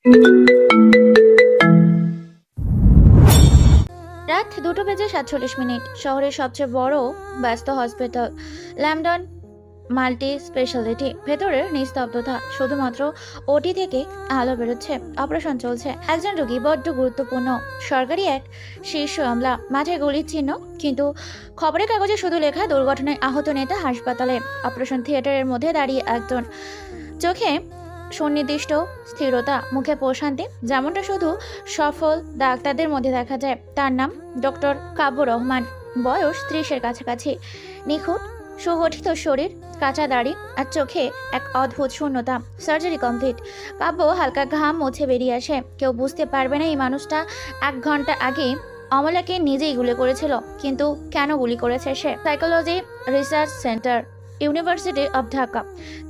রাত 2:47 শহরের সবচেয়ে বড় ব্যস্ত হসপিটাল ল্যামডন মাল্টি স্পেশালিটি। ভেতরের নিস্তব্ধতা, শুধুমাত্র ওটি থেকে আলো বেরোচ্ছে। অপারেশন চলছে। একজন রোগী, বড্ড গুরুত্বপূর্ণ, সরকারি এক শীর্ষ আমলা, মাঠে গুলির চিহ্ন, কিন্তু খবরের কাগজে শুধু লেখা দুর্ঘটনায় আহত নেতা হাসপাতালে। অপারেশন থিয়েটারের মধ্যে দাঁড়িয়ে একজন, চোখে সুনির্দিষ্ট স্থিরতা, মুখে প্রশান্তি, যেমনটা শুধু সফল ডাক্তারদের মধ্যে দেখা যায়। তার নাম ডক্টর কাব্য রহমান। বয়স 30-এর কাছাকাছি। নিখুঁত সুগঠিত শরীর, কাঁচা দাড়ি আর চোখে এক অদ্ভুত শূন্যতা। Surgery complete. কাব্য হালকা ঘাম মুছে বেরিয়ে আসে। কেউ বুঝতে পারবে না এই মানুষটা 1 ঘন্টা আগে অমলাকে নিজেই গুলি করেছিল। কিন্তু কেন গুলি করেছে সে? Psychology research center, university of Dhaka.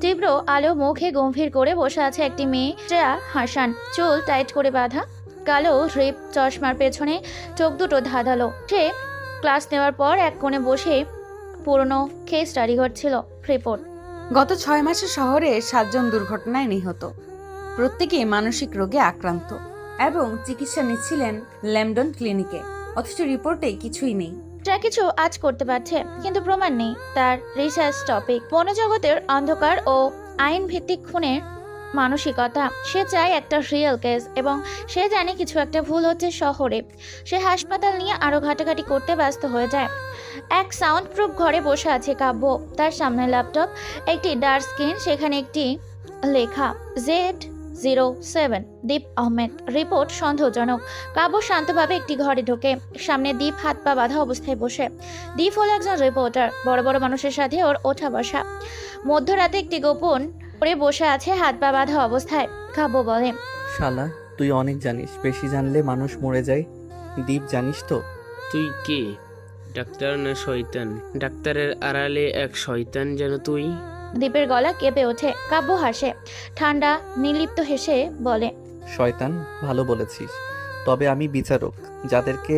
তীব্র আলো মুখে গম্ভীর করে বসে আছে একটি মেয়ে, শ্রেয়া হাসান। চুল টাইট করে বাঁধা, কালো রিপ চশমার পেছনে চোখ দুটো ধাঁধালো। সে ক্লাস নেওয়ার পর এক কোণে বসে পুরনো কেস স্টাডি করছিল। রিপোর্ট: গত 6 মাসে শহরে 7 জন দুর্ঘটনায় নিহত, প্রত্যেকেই মানসিক রোগে আক্রান্ত এবং চিকিৎসা নিচ্ছিলেন ল্যামডন ক্লিনিকে। অথচ রিপোর্টে কিছুই নেই। যা কিছু আজ করতে পারছে, কিন্তু প্রমাণ নেই। তার রিসার্চ টপিক বনজগতের অন্ধকার ও আইন ভিত্তিক খুনের মানসিকতা। সে চায় একটা রিয়েল কেস, এবং সে জানে কিছু একটা ভুল হচ্ছে শহরে। সে হাসপাতাল নিয়ে আরো ঘাটাঘাটি করতে ব্যস্ত হয়ে যায়। এক সাউন্ড প্রুফ ঘরে বসে আছে কাব্য। তার সামনে ল্যাপটপ, একটি ডার্ক স্ক্রিন, সেখানে একটি লেখা Z07 দীপ আহমেদ। রিপোর্ট সন্দেহজনক। কাব্য শান্তভাবে একটি ঘরে ঢোকে। সামনে দীপ হাত পা বাঁধা অবস্থায় বসে। দীপ হলো একজন রিপোর্টার, বড় বড় মানুষের সাথে ওর ওঠা বসা। মধ্যরাতে একটি গোপন করে বসে আছে হাত পা বাঁধা অবস্থায়। কাব্য বলে, শালা, তুই অনেক জানিস। বেশি জানলে মানুষ মরে যায়। দীপ, জানিস তো? তুই কে? ডাক্তার না শয়তান? ডাক্তারের আড়ালে এক শয়তান যেন তুই। দীপের গলা কেঁপে ওঠে। কাব্য হাসে, ঠান্ডা নির্লিপ্ত হেসে বলে, শয়তান ভালো বলেছিস। তবে আমি বিচারক। যাদেরকে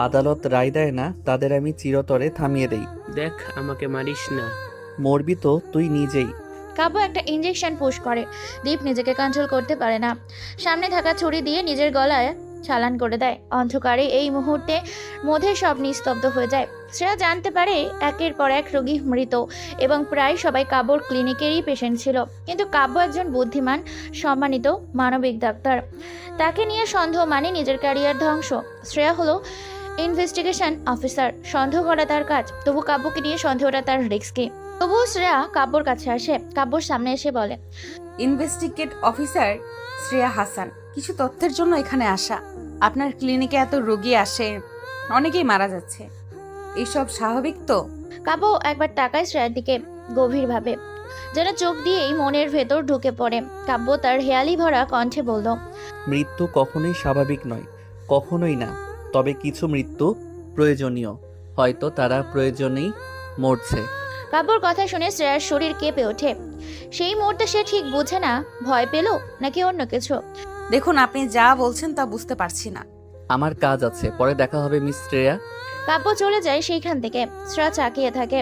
আদালত রায় দেয় না তাদের আমি চিরতরে থামিয়ে দেই। দেখ, আমাকে মারিস না। মরবি তো তুই নিজেই। কাব্য একটা ইঞ্জেকশন পুশ করে। দীপ নিজেকে কন্ট্রোল করতে পারে না। সামনে থাকা ছুরি দিয়ে নিজের গলায় চালান করে দেয়। অন্ধকারে এই মুহূর্তে মধ্যে সব নিস্তব্ধ হয়ে যায়। শ্রেয়া জানতে পারে একের পর এক রোগী মৃত, এবং প্রায় সবাই কাব্যর ক্লিনিকেরই পেশেন্ট ছিল। কিন্তু কাব্য একজন বুদ্ধিমান, সম্মানিত মানবিক ডাক্তার। তাকে নিয়ে সন্দেহ মানে নিজের ক্যারিয়ার ধ্বংস। শ্রেয়া হলো ইনভেস্টিগেশন অফিসার, সন্দেহ করা তার কাজ। তবু কাব্যকে নিয়ে সন্দেহটা তার রিস্কি। তবুও শ্রেয়া কাব্যর কাছে আসে। কাব্যর সামনে এসে বলে, ইনভেস্টিগেট অফিসার শ্রেয়া হাসান, কিছু তথ্যের জন্য এখানে আসা। আপনার ক্লিনিকে এত রোগী আসে, অনেকেই মারা যাচ্ছে, এইসব স্বাভাবিক তো? কাব্য একবার তাকায় শ্রেয়ার দিকে গভীরভাবে, যেন চোখ দিয়েই মনের ভেতর ঢুকে পড়ে। কাব্য তার হেয়ালি ভরা কণ্ঠে বলল, মৃত্যু কখনোই স্বাভাবিক নয়, কখনোই না। তবে কিছু মৃত্যু প্রয়োজনীয়। হয়তো তারা প্রয়োজনেই মরছে। কাব্যর কথা শুনে শ্রেয়ার শরীর কেঁপে ওঠে। সেই মুহূর্তে সে ঠিক বুঝে না ভয় পেল নাকি অন্য কিছু। দেখুন, আপনি যা বলছেন তা বুঝতে পারছি না। আমার কাজ আছে, পরে দেখা হবে মিস শ্রেয়া। কাব্য চলে যায় সেইখান থেকে। শ্রেয়া চাকিয়ে থাকে।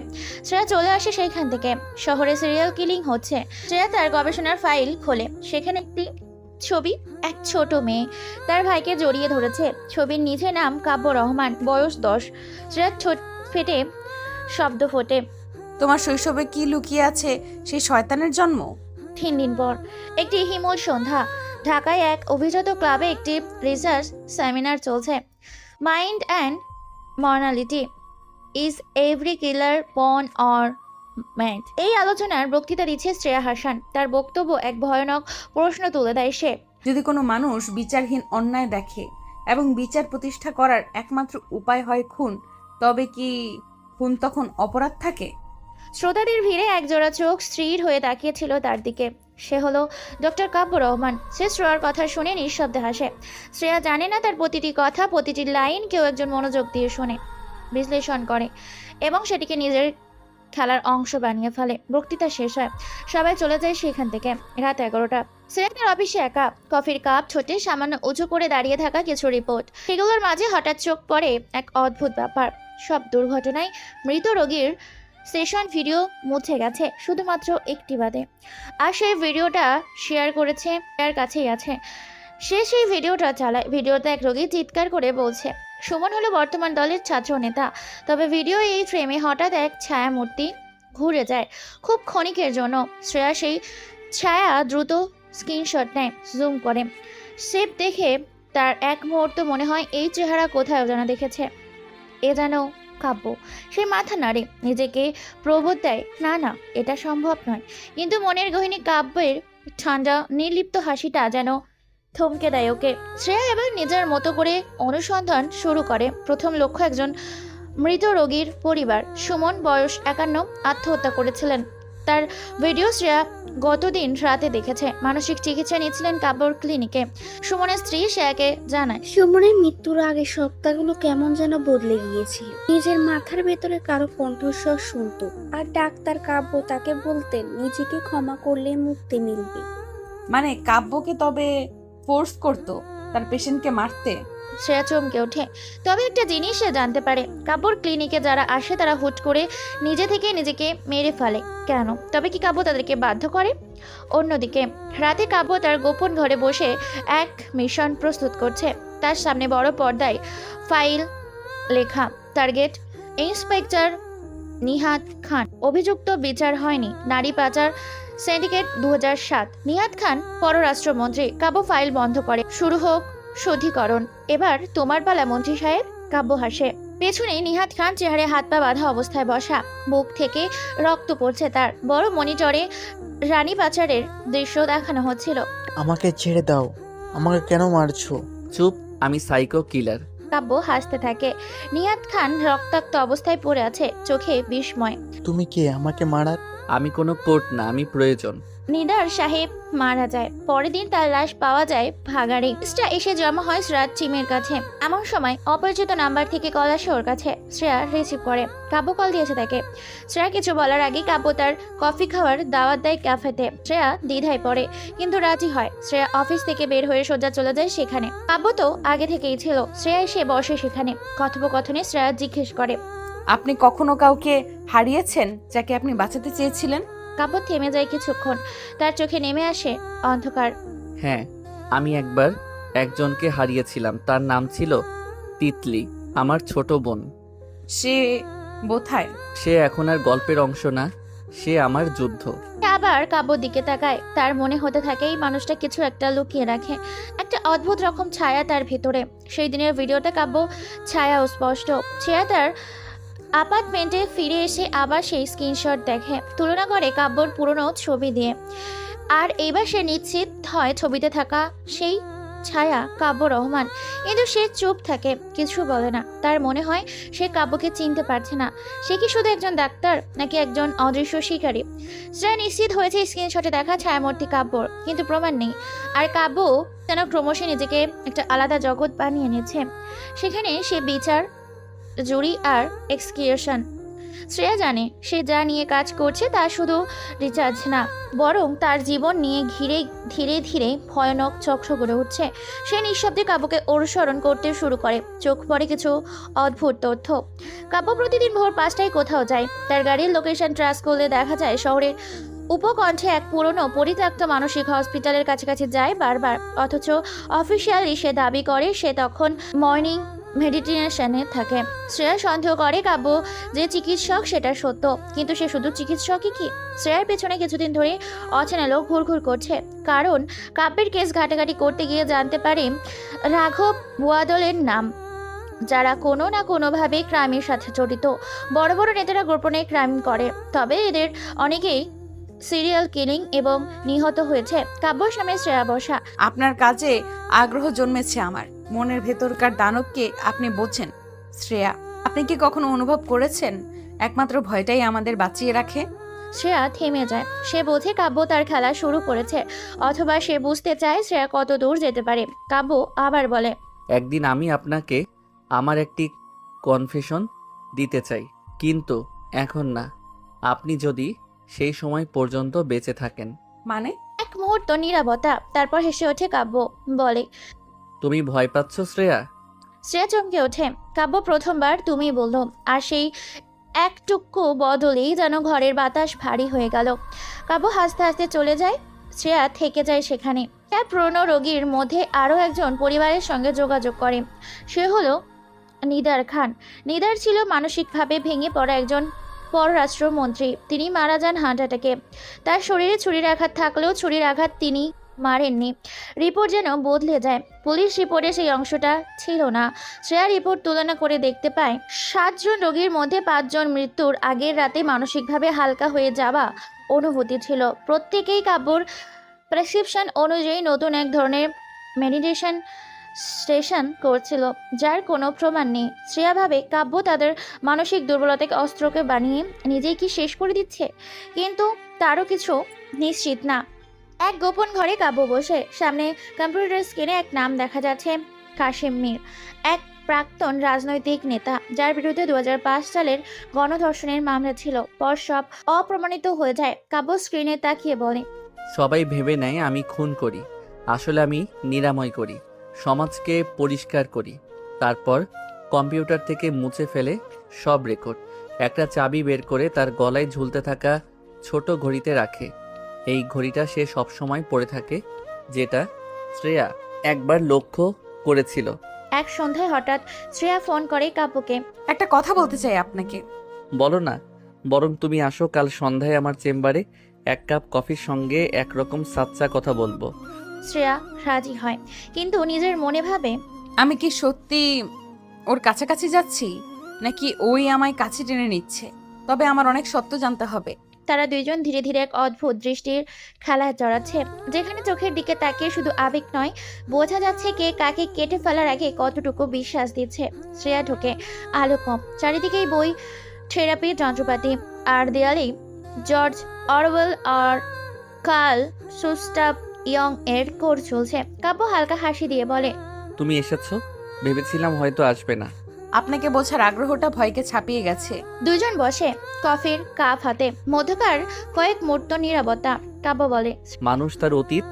শ্রেয়া চলে আসে সেইখান থেকে। শহরে সিরিয়াল কিলিং হচ্ছে। শ্রেয়া তার গবেষণার ফাইল খোলে। সেখানে একটি ছবি, এক ছোট মেয়ে তার ভাইকে জড়িয়ে ধরেছে। ছবির নিচে নাম কাব্য রহমান, বয়স 10। শ্রেয়ার ঠোঁট ফেটে শব্দ ফোটে। তোমার শৈশবে কি লুকিয়ে আছে সেই শয়তানের জন্ম? 3 দিন পর একটি হিমল সন্ধ্যা, ঢাকায় এক অভিজাত ক্লাবে একটি রিসার্চ সেমিনার চলছে। Mind and morality, is every killer born or mad? এই আলোচনার বক্তৃতা দিচ্ছে শ্রেয়া হাসান। তার বক্তব্য এক ভয়ানক প্রশ্ন তুলে দেয় সে। যদি কোনো মানুষ বিচারহীন অন্যায় দেখে এবং বিচার প্রতিষ্ঠা করার একমাত্র উপায় হয় খুন, তবে কি খুন তখন অপরাধ থাকে? শ্রোতাদের ভিড়ে একজোড়া চোখ স্থির হয়ে তাকিয়েছিল তার দিকে। সে হলো ডক্টর কাব্য রহমান। সে শ্রেয়ার কথা শুনে নিঃশব্দে হাসে। শ্রেয়া জানে না তার প্রতিটি কথা, প্রতিটি লাইন কেউ একজন মনোযোগ দিয়ে শোনে, বিশ্লেষণ করে এবং সেটিকে নিজের খেলার অংশ বানিয়ে ফেলে। বক্তৃতা শেষ হয়, সবাই চলে যায় সেখান থেকে। রাত 11টা। শ্রেয়া তার অফিসে একা, কফির কাপ ছোটে সামান্য উঁচু করে দাঁড়িয়ে থাকা কিছু রিপোর্ট। সেগুলোর মাঝে হঠাৎ চোখ পড়ে এক অদ্ভুত ব্যাপার। সব দুর্ঘটনায় মৃত রোগীর সেশন ভিডিও মুছে গেছে, শুধুমাত্র একটি বাদে। আর সেই ভিডিওটা শেয়ার করেছে, তার কাছেই আছে। সে সেই ভিডিওটা চালায়। ভিডিওতে এক রোগী চিৎকার করে বলছে সুমন হলো বর্তমান দলের ছাত্র নেতা। তবে ভিডিও এই ফ্রেমে হঠাৎ এক ছায়া মূর্তি ঘুরে যায় খুব ক্ষণিকের জন্য। শ্রেয়া সেই ছায়া দ্রুত স্ক্রিনশট নেয়, জুম করে। সেভ দেখে তার এক মুহূর্ত মনে হয় এই চেহারা কোথায় যেন দেখেছে। এ যেন কাব্য। সে মাথা নাড়ে, নিজেকে প্রবোধ দেয় না না এটা সম্ভব নয়। কিন্তু মনের গহিনী কাব্যের ঠান্ডা নির্লিপ্ত হাসিটা যেন থমকে দেয় ওকে। শ্রেয়া এবার নিজের মতো করে অনুসন্ধান শুরু করে। প্রথম লক্ষ্য একজন মৃত রোগীর পরিবার। সুমন, বয়স 51, আত্মহত্যা করেছিলেন। তার ভিডিও শ্রেয়া গতদিন রাতে দেখেছে। মানসিক চিকিৎসা নিচ্ছিলেন কাব্যর ক্লিনিকে। সুমনের স্ত্রী শ্রেয়াকে জানায় সুমনের মৃত্যুর আগে সপ্তাহগুলো কেমন যেন বদলে গিয়েছিল। নিজের মাথার ভেতরে কারো কণ্ঠস্বর শুনতো, আর ডাক্তার কাব্য তাকে বলতেন নিজেকে ক্ষমা করলে মুক্তি মিলবে। মানে কাব্যকে তবে ফোর্স করতো তার পেশেন্টকে মারতে? শ্রেয়া চমকে ওঠে। তবে একটা জিনিস সে জানতে পারে, কাব্যর ক্লিনিকে যারা আসে তারা হুট করে নিজে থেকে নিজেকে মেরে ফেলে কেন? তবে কি কাব্য তাদেরকে বাধ্য করে? অন্যদিকে রাতে কাব্য তার গোপন ঘরে বসে এক মিশন প্রস্তুত করছে। তার সামনে বড় পর্দায় ফাইল লেখা, টার্গেট ইন্সপেক্টর নিহাত খান, অভিযুক্ত বিচার হয়নি, নারী পাচার সিন্ডিকেট 2007। নিহাত খান পররাষ্ট্রমন্ত্রী। কাব্য ফাইল বন্ধ করে। শুরু হোক শুদ্ধিকরণ। এবার তোমার পালা মন্ত্রী সাহেব। কাব্য হাসে। পেছনে নিহাত খান চেহারায় হাত পা বাঁধা অবস্থায় বসা, মুখ থেকে রক্ত পড়ছে তার। বড় মনিটরে রানী পাচারের দৃশ্য দেখানো হচ্ছিল। আমাকে ছেড়ে দাও, আমাকে কেন মারছো? চুপ, আমি সাইকো কিলার। কাব্য হাসতে থাকে। নিহাত খান রক্তাক্ত অবস্থায় পড়ে আছে, চোখে বিস্ময়। তুমি কে আমাকে মারার? আমি কোনো কোর্ট না, আমি প্রয়োজন। নিদার সাহেব মারা যায়। পরের দিন তার লাশ পাওয়া যায় ভাগাড়ে। কেসটা এসে জমা হয় শ্রেয়ার চিমের কাছে। এমন সময় অপরিচিত নাম্বার থেকে কল আসে ওর কাছে। শ্রেয়া রিসিভ করে। কাব্য কল দিয়েছে তাকে। শ্রেয়া কিছু বলার আগে কাব্য তার কফি খাওয়ার দাওয়াত দেয় ক্যাফেতে। শ্রেয়া দ্বিধায় পড়ে, কিন্তু রাজি হয়। শ্রেয়া অফিস থেকে বের হয়ে সোজা চলে যায় সেখানে। কাব্য তো আগে থেকেই ছিল। শ্রেয়া এসে বসে সেখানে। কথোপকথনে শ্রেয়া জিজ্ঞেস করে, আপনি কখনো কাউকে হারিয়েছেন যাকে আপনি বাঁচাতে চেয়েছিলেন? কাব্য থেমে যায় কিছুক্ষণ। তার চোখে নেমে আসে অন্ধকার। হ্যাঁ, আমি একবার একজনকে হারিয়েছিলাম। তার নাম ছিল তিতলি, আমার ছোট বোন। সে বোথায়? সে এখন আর গল্পের অংশ না, সে আমার যুদ্ধ। আবার কাব্যর দিকে তাকায়। তার মনে হতে থাকে এই মানুষটা কিছু একটা লুকিয়ে রাখে। একটা অদ্ভুত রকম ছায়া তার ভিতরে। সেই দিনের ভিডিওতে কাব্য ছায়া স্পষ্ট। ছায়া তার অ্যাপার্টমেন্টে ফিরে এসে আবার সেই স্ক্রিনশট দেখে, তুলনা করে কাব্যর পুরনো ছবি দিয়ে। আর এইবার সে নিশ্চিত হয় ছবিতে থাকা সেই ছায়া কাব্য রহমান। কিন্তু সে চুপ থাকে, কিছু বলে না। তার মনে হয় সে কাব্যকে চিনতে পারছে না। সে কি শুধু একজন ডাক্তার, নাকি একজন অদৃশ্য শিকারী? সে নিশ্চিত হয়েছে স্ক্রিনশটে দেখা ছায়ামূর্তি কাব্যর, কিন্তু প্রমাণ নেই। আর কাব্য যেন ক্রমশ নিজেকে একটা আলাদা জগৎ বানিয়ে নিয়েছে। সেখানে সে বিচার, জুরি আর এক্সকিউশন। শ্রেয়া জানে সে যা নিয়ে কাজ করছে তা শুধু রিচার্জ না, বরং তার জীবন নিয়ে ধীরে ধীরে ভয়ানক চক্র গড়ে উঠছে। সে নিঃশব্দে কাব্যকে অনুসরণ করতে শুরু করে। চোখ পড়ে কিছু অদ্ভুত তথ্য। কাব্য প্রতিদিন ভোর 5টায় কোথাও যায়। তার গাড়ির লোকেশন ট্র্যাক করলে দেখা যায় শহরের উপকণ্ঠে এক পুরনো পরিত্যক্ত মানসিক হসপিটালের কাছাকাছি যায় বারবার। অথচ অফিসিয়ালি সে দাবি করে সে তখন মর্নিং মেডিটেশনে থাকে। শ্রেয়া সন্দেহ করে কাব্য যে চিকিৎসক সেটা সত্য, কিন্তু সে শুধু চিকিৎসকই কি? শ্রেয়ার পেছনে কিছুদিন ধরে অচেনা লোক ঘুরঘুর করছে। কারণ কাব্যের কেস ঘাটাঘাটি করতে গিয়ে জানতে পারে রাঘব ওয়াদলের নাম, যারা কোনো না কোনোভাবে ক্রাইমের সাথে জড়িত। বড় বড় নেতারা গোপনে ক্রাইম করে, তবে এদের অনেকেই সিরিয়াল কিলিং এবং নিহত হয়েছে। কাব্যর সামনে শ্রেয়া বসা। আপনার কাজে আগ্রহ জন্মেছে আমার। মনের ভেতরকার দানবকে আপনি বোঝেন শ্রেয়া। আপনি কি কখনো অনুভব করেছেন একমাত্র ভয়টাই আমাদের বাঁচিয়ে রাখে? শ্রেয়া থেমে যায়। সে বোঝে কাব্য তার খেলা শুরু করেছে, অথবা সে বুঝতে চায় শ্রেয়া কত দূর যেতে পারে। কাব্য আবার বলে, একদিন আমি আপনাকে আমার একটি কনফেশন দিতে চাই, কিন্তু এখন না। আপনি যদি সেই সময় পর্যন্ত বেঁচে থাকেন। মানে? এক মুহূর্ত নীরবতা, তারপর হেসে ওঠে কাব্য। বলে, তুমি ভয় পাচ্ছ শ্রেয়া? শ্রেয়া চমকে ওঠে। কাব্য প্রথমবার তুমি বলল, আর সেই একটুকু বদলেই যেন ঘরের বাতাস ভারী হয়ে গেল। কাব্য হাসতে হাসতে চলে যায়। শ্রেয়া থেকে যায় সেখানে। তার পুরনো রোগীর মধ্যে আরও একজন পরিবারের সঙ্গে যোগাযোগ করে। সে হলো নিদার খান। নিদার ছিল মানসিকভাবে ভেঙে পড়া একজন পররাষ্ট্রমন্ত্রী। তিনি মারা যান হার্ট অ্যাটাকে। তার শরীরে ছুরির আঘাত থাকলেও ছুরির আঘাত তিনি মারেননি। রিপোর্ট যেন বদলে যায়। পুলিশ রিপোর্টে সেই অংশটা ছিল না। শ্রেয়া রিপোর্ট তুলনা করে দেখতে পায় 7 জন রোগীর মধ্যে 5 জন মৃত্যুর আগের রাতে মানসিকভাবে হালকা হয়ে যাওয়া অনুভূতি ছিল। প্রত্যেকেই কাব্যর প্রেসক্রিপশন অনুযায়ী নতুন এক ধরনের মেডিটেশন সেশন করছিল, যার কোনো প্রমাণ নেই। শ্রেয়া ভাবে কাব্য তাদের মানসিক দুর্বলতাকে অস্ত্রকে বানিয়ে নিজেই কি শেষ করে দিচ্ছে, কিন্তু তারও কিছু নিশ্চিত না। এক গোপন ঘরে কাব্য বসে, সামনে কম্পিউটার স্ক্রিনে এক নাম দেখা যাচ্ছে, কাশেম মীর, এক প্রাক্তন রাজনৈতিক নেতা যার বিরুদ্ধে 2005 সালের গণধর্ষণের মামলা ছিল। পর সব অপ্রমাণিত হয়ে যায়। কাব্য স্ক্রিনে তাকিয়ে বলে, সবাই ভেবে নেয় আমি খুন করি, আসলে আমি নিরাময় করি, সমাজকে পরিষ্কার করি। তারপর কম্পিউটার থেকে মুছে ফেলে সব রেকর্ড। একটা চাবি বের করে তার গলায় ঝুলতে থাকা ছোট ঘড়িতে রাখে। এই ঘড়িটা সে সবসময় পড়ে থাকে, যেটা শ্রেয়া একবার লক্ষ্য করেছিল। এক সন্ধ্যায় হঠাৎ শ্রেয়া ফোন করে কাব্যকে। একটা কথা বলতে চাই আপনাকে। বলো না, বরং তুমি আসো কাল সন্ধ্যায় আমার চেম্বারে, 1 কাপ কফির সঙ্গে একরকম সাচ্চা কথা বলবো। শ্রেয়া রাজি হয়, কিন্তু নিজের মনে ভাবে, আমি কি সত্যি ওর কাছাকাছি যাচ্ছি, নাকি ওই আমায় কাছে টেনে নিচ্ছে? তবে আমার অনেক সত্য জানতে হবে। তারা দুইজন ধীরে ধীরে এক অদ্ভুত দৃষ্টির খেলায় জড়াচ্ছে, যেখানে চোখের দিকে তাকিয়ে শুধু আবেগ নয়, বোঝা যাচ্ছে কে কাকে কেটে ফেলার আগে কতটুকু বিশ্বাস দিচ্ছে। শ্রেয়া ঢোকে, আলো কম, চারিদিকেই বই, থেরাপির যন্ত্রপাতি, আর দেয়ালেই জর্জ অরওয়েল আর কার্ল সুস্টাভ ইয়ং এর কোর চলছে। কাব্য হালকা হাসি দিয়ে বলে, তুমি এসেছো, ভেবেছিলাম হয়তো আসবে না। আপনাকে বোঝার আগ্রহটা ভয়কে ছাপিয়ে গেছে। দুইজন বসে, কফির কাপ হাতে, মধ্যকার কয়েক মুহূর্ত নীরবতা। কাব্য বলে, মানুষ তার অতীত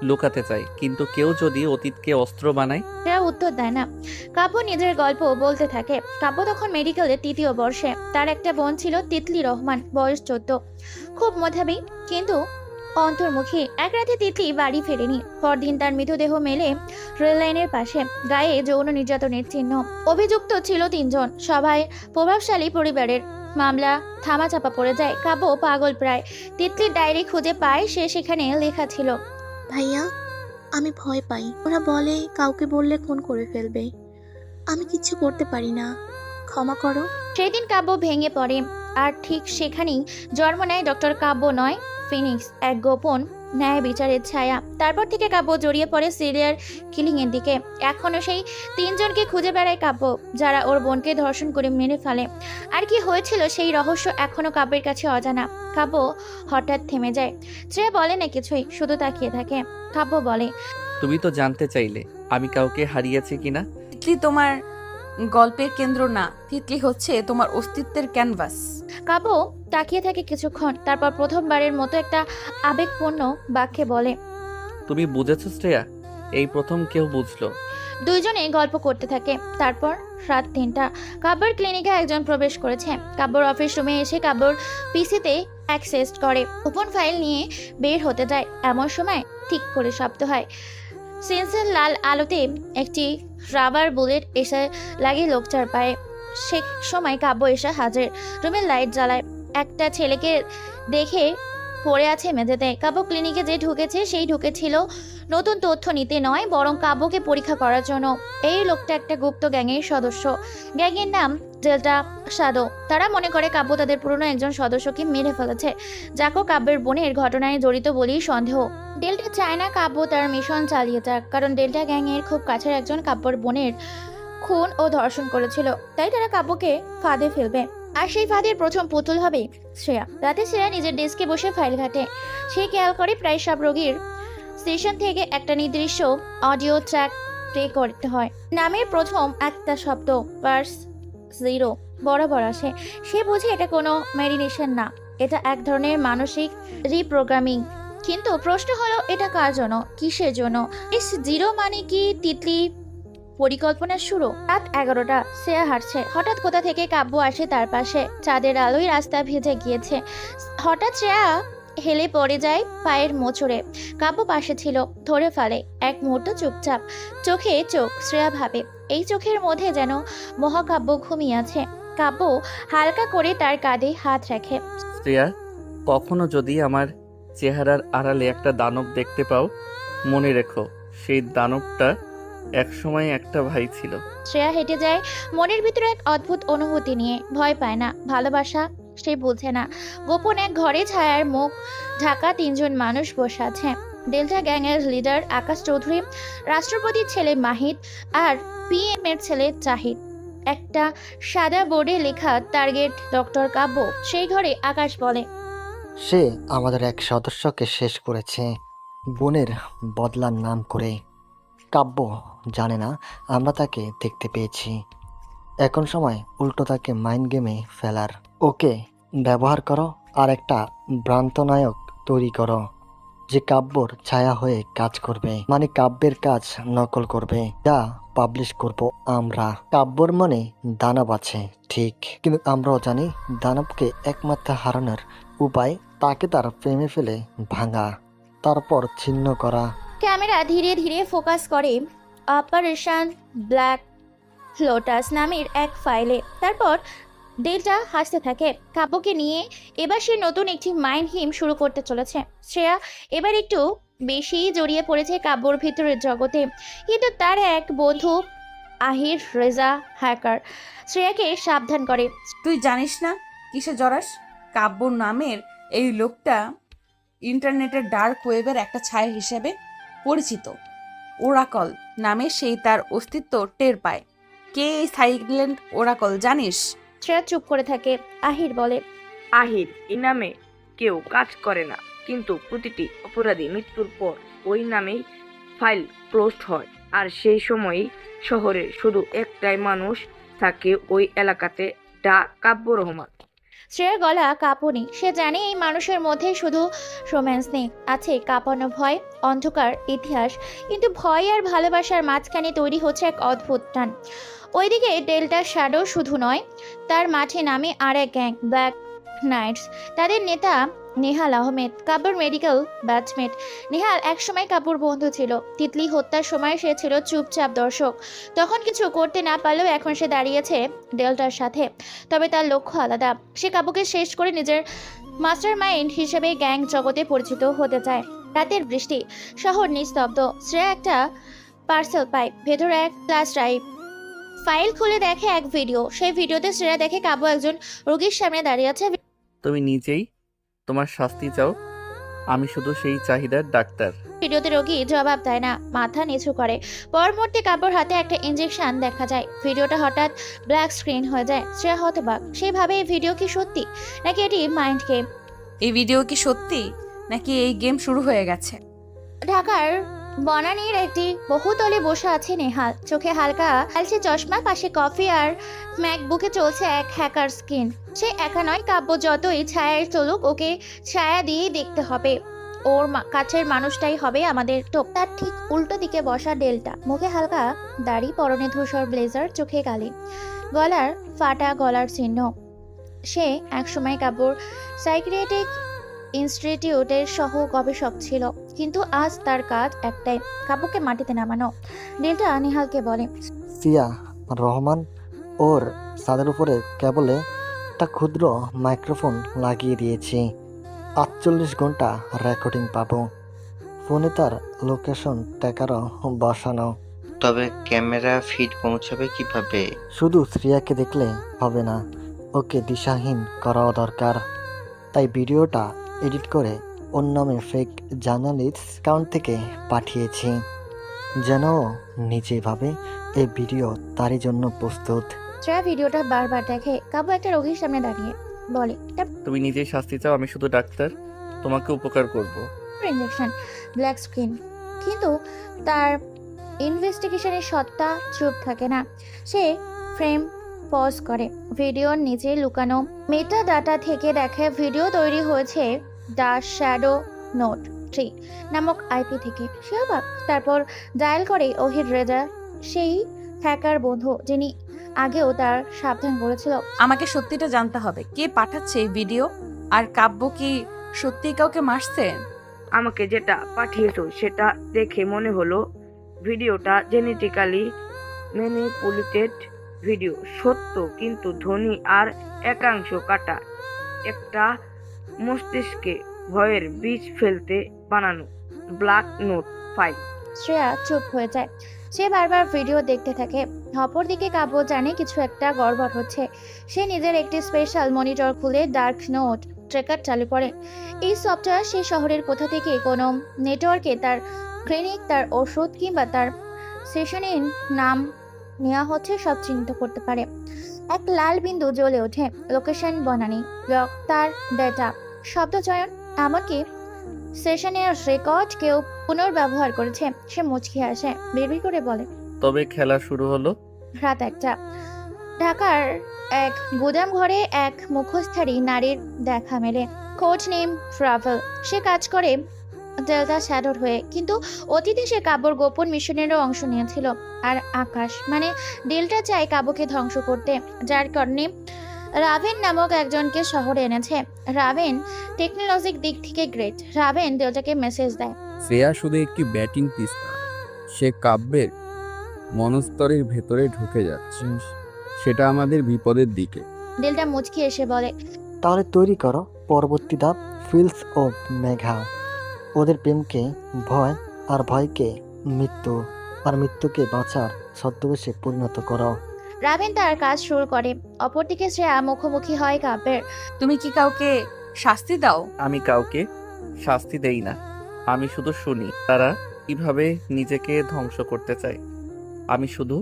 লুকাতে চায়, কিন্তু কেউ যদি অতীতকে অস্ত্র বানায়। শ্রেয়া উত্তর দেয় না। কাব্য নিজের গল্প বলতে থাকে। কাব্য তখন মেডিকেলের 3য় বর্ষে। তার একটা বোন ছিল তিতলি রহমান, বয়স 14, খুব মেধাবী কিন্তু অন্তর্মুখী। এক রাতে তিতলি বাড়ি ফেরেনি। পরদিন তার মৃতদেহ মেলে রেল লাইনের পাশে, গায়ে যৌন নির্যাতনের চিহ্ন। অভিযুক্ত ছিল 3 জন, সবাই প্রভাবশালী পরিবারের। মামলা থামাচাপা পড়ে যায়। কাব্য পাগল প্রায়। তিতলির ডায়েরি খুঁজে পায়, সেখানে লেখা ছিল, ভাইয়া, আমি ভয় পাই। ওরা বলে কাউকে বললে খুন করে ফেলবে। আমি কিচ্ছু করতে পারি না, ক্ষমা করো। সেদিন কাব্য ভেঙে পড়ে। আর ঠিক সেখানেই জন্ম নেয় ডক্টর কাব্য নয়, ফিনিক্স, এক গোপন ন্যায় বিচারের ছায়া। তারপর থেকে কাব্য জড়িয়ে পড়ে সিরিয়াল কিলিং এর দিকে। এখনো সেই 3 জনকে খুঁজে বেড়ায় কাব্য, যারা ওর বোনকে ধর্ষণ করে মেরে ফেলে। আর কি হয়েছিল সেই রহস্য এখনো কাব্যের কাছে অজানা। কাব্য হঠাৎ থেমে যায়। শ্রেয়া বলে না কিছুই, শুধু তাকিয়ে থাকে। কাব্য বলে, তুমি তো জানতে চাইলে আমি কাউকে হারিয়েছি কিনা। তিতলি তোমার গল্পের কেন্দ্র না, তিতলি হচ্ছে তোমার অস্তিত্বের ক্যানভাস। কাব্য তাকিয়ে থাকে কিছুক্ষণ, তারপর প্রথমবারের মতো একটা আবেগপূর্ণ বাক্যে বলে, তুমি বুঝেছো শ্রেয়া, এই প্রথম কেউ বুঝলো। দুইজনে গল্প করতে থাকে। তারপর রাত 3টা। কাব্যর ক্লিনিকে একজন প্রবেশ করেছে। কাব্যর অফিস রুমে এসে কাব্যর পিসিতে অ্যাক্সেস করে, ওপেন ফাইল নিয়ে বের হতে যায়। এমন সময় ঠিক করে শব্দ হয়। সেন্সের লাল আলোতে একটি রাবার বুলেট এসে লাগে লোকটার পায়ে। সে সময় কাব্য এসে হাজির। রুমের লাইট জ্বালায়। একটা ছেলেকে দেখে পড়ে আছে মেঝেতে। কাব্য ক্লিনিকে যে ঢুকেছে, সেই ঢুকেছিল নতুন তথ্য নিতে নয়, বরং কাব্যকে পরীক্ষা করার জন্য। এই লোকটা একটা গুপ্ত গ্যাংয়ের সদস্য। গ্যাংয়ের নাম ডেল্টা শাদো। তারা মনে করে কাব্য তাদের পুরনো একজন সদস্যকে মেরে ফেলেছে, যাকে কাব্যের বোনের ঘটনায় জড়িত বলেই সন্দেহ। ডেল্টা চায় না কাব্য তার মিশন চালিয়ে যাক, কারণ ডেল্টা গ্যাংয়ের খুব কাছের একজন কাব্যর বোনের খুন ও ধর্ষণ করেছিল। তাই তারা কাব্যকে ফাঁদে ফেলবে, আর সেই ফাঁদের প্রথম পুতুল হবে শ্রেয়া। রাতে শ্রেয়া নিজের ডেস্কে বসে ফাইল ঘাটে। সে খেয়াল করে প্রায় সব রোগীর স্টেশন থেকে একটা নির্দিষ্ট অডিও ট্র্যাক প্লে করতে হয়। নামের প্রথম একটা শব্দ পার্স 0 বরাবর আসে। সে বোঝে এটা কোনো মেডিটেশন না, এটা এক ধরনের মানসিক রিপ্রোগ্রামিং। কিন্তু প্রশ্ন হলো, এটা কার জন্য, কিসের জন্য? ইস 0 মানে কি তিতলি পরিকল্পনার শুরু? রাত 11টা। শ্রেয়া হাঁটছে। হঠাৎ কোথা থেকে কাব্য আসে তার পাশে। চাঁদের আলোয় রাস্তা ভেজে গিয়েছে। হঠাৎ শ্রেয়া হেলে পড়ে যায় পায়ের মোচড়ে। কাব্য পাশে ছিল, ধরে ফেলে। এক মুহূর্ত চুপচাপ, চোখে চোখ। শ্রেয়া ভাবে এই চোখের মধ্যে যেন মহাকাব্য ঘুমিয়ে আছে। কাব্য হালকা করে তার কাঁধে হাত রাখে। শ্রেয়া, কখনো যদি আমার চেহারার আড়ালে একটা দানব দেখতে পাও, মনে রেখো সেই দানবটা একসময় একটা ভাই ছিল। শ্রেয়া হেঁটে যায় মনের ভিতরে এক অদ্ভুত অনুভূতি নিয়ে। ভয় পায় না, ভালোবাসা সে বোঝে না। গোপন এক ঘরে ছায়ার মুখ ঢাকা তিনজন মানুষ বসে আছে। ডেল্টা গ্যাং এর লিডার আকাশ চৌধুরী, রাষ্ট্রপতির ছেলে মাহিদ, আর পিএম এর ছেলে জাহিদ। একটা সাদা বোর্ডে লেখা টার্গেট ডক্টর কাব্য। সেই ঘরে আকাশ বলে, সে আমাদের এক সদস্যকে শেষ করেছে বোনের বদলার নাম করে। কাব্য জানে না আমরা তাকে দেখতে পেয়েছি। এখন সময় উল্টো তাকে মাইন্ড গেমে ফেলার। ওকে ব্যবহার করো আর একটা ভ্রান্ত নায়ক তৈরি করো যে কাব্যর ছায়া হয়ে কাজ করবে, মানে কাব্যের কাজ নকল করবে, যা পাবলিশ করব আমরা। কাব্যর মনে দানব আছে ঠিক, কিন্তু আমরাও জানি দানবকে একমাত্র হারানোর উপায় তাকে তার প্রেমে ফেলে ভাঙা, তারপর ছিন্ন করা। ক্যামেরা ধীরে ধীরে ফোকাস করে অপারেশন ব্ল্যাক লোটাস নামের এক ফাইলে। তারপর ডেল্টা হাসতে থাকে। কাব্যকে নিয়ে এবার সে নতুন একটি মাইন্ড গেম শুরু করতে চলেছে। শ্রেয়া এবার একটু বেশি জড়িয়ে পড়েছে কাব্যর ভিতরের জগতে, কিন্তু তার এক বন্ধু আহির রেজা হ্যাকার শ্রেয়াকে সাবধান করে। তুই জানিস না কিসে জড়াস? কাব্য নামের এই লোকটা ইন্টারনেটের ডার্ক ওয়েবের একটা ছায়া হিসেবে পরিচিত। ওরাকল নামে সেই তার অস্তিত্ব টের পায়। কে এই সাইলেন্ট ওরাকল জানিস? শ্রেয়া চুপ করে থাকে। আহির বলে, আহির এই নামে কেউ কাজ করে না, কিন্তু প্রতিটি অপরাধী মৃত্যুর পর ওই নামেই ফাইল ক্লোজ হয়। আর সেই সময়ই শহরে শুধু একটাই মানুষ থাকে ওই এলাকাতে, ডা কাব্য রহমান। শ্রেয়ার গলা কাঁপুনি। সে জানে এই মানুষের মধ্যে শুধু রোম্যান্স নেই, আছে কাঁপানো ভয়, অন্ধকার ইতিহাস। কিন্তু ভয় আর ভালোবাসার মাঝখানে তৈরি হচ্ছে এক অদ্ভুত টান। ওইদিকে ডেল্টা শ্যাডো শুধু নয়, তার মাঠে নামে আর এক গ্যাং, ব্ল্যাক নাইটস। তাদের নেতা নেহাল আহমেদ, কাব্যর মেডিকেল ব্যাচমেট। নেহাল একসময় কাব্যর বন্ধু ছিল। তিতলি হত্যার সময় সে ছিল চুপচাপ দর্শক। তখন কিছু করতে না পারলেও এখন সে দাঁড়িয়েছে ডেল্টার সাথে। তবে তার লক্ষ্য আলাদা। সে কাব্যকে শেষ করে নিজের মাস্টার মাইন্ড হিসেবে গ্যাং জগতে পরিচিত হতে চায়। রাতের বৃষ্টি, শহর নিস্তব্ধ। শ্রেয়া একটা পার্সেল পায়, ভেতরে এক ফ্ল্যাশ ড্রাইভ। ফাইল খুলে দেখে এক ভিডিও। সেই ভিডিওতে শ্রেয়া দেখে কাব্য একজন রোগীর সামনে দাঁড়িয়ে আছে। তুমি নিজেই তোমার শাস্তি চাও, আমি শুধু সেই চাহিদার ডাক্তার। ভিডিওতে রোগী জবাব দেয় না, মাথা নিচু করে। পর মুহূর্তে কাব্যর হাতে একটা ইনজেকশন দেখা যায়। ভিডিওটা হঠাৎ ব্ল্যাক স্ক্রিন হয়ে যায়। শ্রেয়া হতবাক। সেইভাবে এই ভিডিও কি সত্যি, নাকি এটি মাইন্ড গেম? এই ভিডিও কি সত্যি, নাকি এই গেম শুরু হয়ে গেছে? ঢাকার বনানীর একটি বহুতলে বসে আছে নেহাল। চোখে হালকা আলসে চশমা, পাশে কফি আর ম্যাকবুকে চলছে এক হ্যাকার স্ক্রিন। সে একা নয়, কাব্য যতই ছায়ায় চলুক, ওকে ছায়া দিয়েই দেখতে হবে। ওর কাছের মানুষটাই হবে আমাদের টোপ। তার ঠিক উল্টো দিকে বসা ডেল্টা, মুখে হালকা দাড়ি, পরনে ধূসর ব্লেজার, চোখে কালি, গলার ফাটা গলার চিহ্ন। সে একসময় কাব্যর সাইকিয়াট্রিক ইনস্টিটিউটের সহ গবেষক ছিল, কিন্তু আজ তার কাজ একটাই, কাব্যকে মাটিতে নামানো। ডেল্টা নিহালকে বলে, সিয়া রহমান ওর ছাদের উপরে কেবলে একটা ক্ষুদ্র মাইক্রোফোন লাগিয়ে দিয়েছি। 48 ঘন্টা রেকর্ডিং পাবো। ফোনে তার লোকেশন ট্র্যাকারও বসানো। তবে ক্যামেরা ফিড পৌঁছাবে কিভাবে? শুধু শ্রিয়াকে দেখলে হবে না, ওকে দিশাহীন করাও দরকার। তাই ভিডিওটা এডিট করে ওর নামে ফেক জার্নালিস্ট অ্যাকাউন্ট থেকে পাঠিয়েছি, যেন ও নিজেই ভাবে এই ভিডিও তারই জন্য প্রস্তুত। শ্রেয়া ভিডিওটা বারবার দেখে। কাব্য একটা রোগীর সামনে দাঁড়িয়ে বলে, তুমি নিজেই শাস্তি চাও, আমি শুধু ডাক্তার, তোমাকে উপকার করব। Injection, black screen. কিন্তু তার ইনভেস্টিগেশনের সত্তা চুপ থাকে না। সে ফ্রেম পজ করে। ভিডিওর নিচে লুকানো মেটা ডাটা থেকে দেখে ভিডিও তৈরি হয়েছে দ্য শ্যাডো নোট 3 নামক আইপি থেকে। সে অবাক। তারপর ডায়াল করে ওহির রেজা, সেই হ্যাকার বন্ধু যিনি আগেও তার সাবধান করেছিল। আমাকে সত্যিটা জানতে হবে, কে পাঠাচ্ছে এই ভিডিও, আর কাব্য কি সত্যিই কাউকে মারছে? আমাকে যেটা পাঠিয়েছো সেটা দেখে মনে হলো ভিডিওটা জেনেটিক্যালি ম্যানিপুলেটেড ভিডিও। সত্য, কিন্তু ধ্বনি আর একাংশ কাটা। একটা মস্তিষ্কে ভয়ের বীজ ফেলতে বানানো ব্ল্যাক নোট ফাইল। শ্রেয়া চুপ হয়ে যায়। সে বারবার ভিডিও দেখতে থাকে। অপরদিকে কাব্য জানে কিছু একটা গড়বড় হচ্ছে। সে নিজের একটি স্পেশাল মনিটর খুলে ডার্ক নোট ট্র্যাকার চালু করে। এই সফটওয়্যার সে শহরের কোথা থেকে কোনো নেটওয়ার্কে তার ক্লিনিক, তার ওষুধ কিংবা তার সেশনের নাম নেওয়া হচ্ছে সব চিহ্নিত করতে পারে। এক লাল বিন্দু জ্বলে ওঠে। লোকেশন বনানি, লক, তার ডেটা, শব্দ চয়ন, এমনকি সেশনের রেকর্ড কেউ পুনর্ব্যবহার করেছে। সে মুচকি আসে, বিড়বিড় করে বলে, তবে খেলা শুরু হলো। রাত 1টা। ঢাকার এক গুদাম ঘরে এক মুখোশধারী নারীর দেখা মেলে। Code name travel. সে কাজ করে ডেল্টা শ্যাডোর হয়ে, কিন্তু অতীতে সে কাব্যর গোপন মিশনেরও অংশ নিয়েছিল। আর আকাশ মানে ডেল্টা চায় কাব্যকে ধ্বংস করতে, যার কারণে রাভেন নামক একজনকে শহরে এনেছে। রাভেন টেকনোলজিক দিক থেকে গ্রেট। রাভেন ডেল্টাকে মেসেজ দেয়, শ্রেয়া শুধু একটি ব্যাটিং পিস না, সে কাব্যের মনস্তরের ভেতরে ঢুকে যাচ্ছে। সেটা আমাদের বিপদের দিকে। ডেল্টা মুচকি এসে বলে, তাহলে তৈরি করো পরবর্তী ধাপ, ফিলস ও মেঘা। ওদের প্রেমকে ভয়, আর ভয়কে মৃত্যু, আর মৃত্যুকে বাঁচার ছদ্মবেশে পরিণত করো। রাভেন তার কাজ শুরু করে। অপরদিকে শ্রেয়া মুখোমুখি হয় কাব্যের। তুমি কি কাউকে শাস্তি দাও? আমি কাউকে শাস্তি দেই না, আমি শুধু শুনি তারা কিভাবে নিজেকে ধ্বংস করতে চায়। আমি শুধু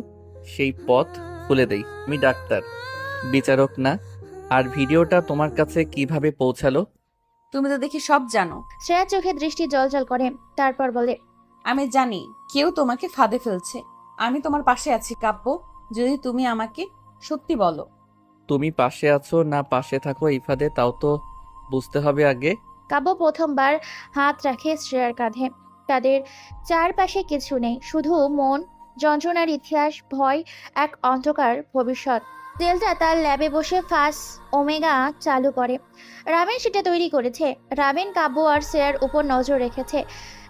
সেই পথ খুলে দেই। আমি ডাক্তার, বিচারক না। আর ভিডিওটা তোমার কাছে কিভাবে পৌঁছালো? তুমি তো দেখি সব জানো। শ্রেয়ার চোখে দৃষ্টি জলজল করে, তারপর বলে, আমি জানি কেউ তোমাকে ফাঁদে ফেলছে। আমি তোমার পাশে আছি কাব্য, যদি তুমি আমাকে সত্যি বলো। তুমি পাশে আছো না পাশে থাকো এই ফাঁদে, তাও তো বুঝতে হবে আগে। কাব্য প্রথমবার হাত রাখে শ্রেয়ার কাঁধে। তাদের চারপাশে কিছু নেই, শুধু মন, যন্ত্রণার ইতিহাস, ভয়, এক অন্ধকার ভবিষ্যৎ। ডেল্টা তার ল্যাবে বসে ফাস ওমেগা চালু করে। রাভেন সেটা তৈরি করেছে। রাভেন কাব্য আর শ্রেয়ার উপর নজর রেখেছে।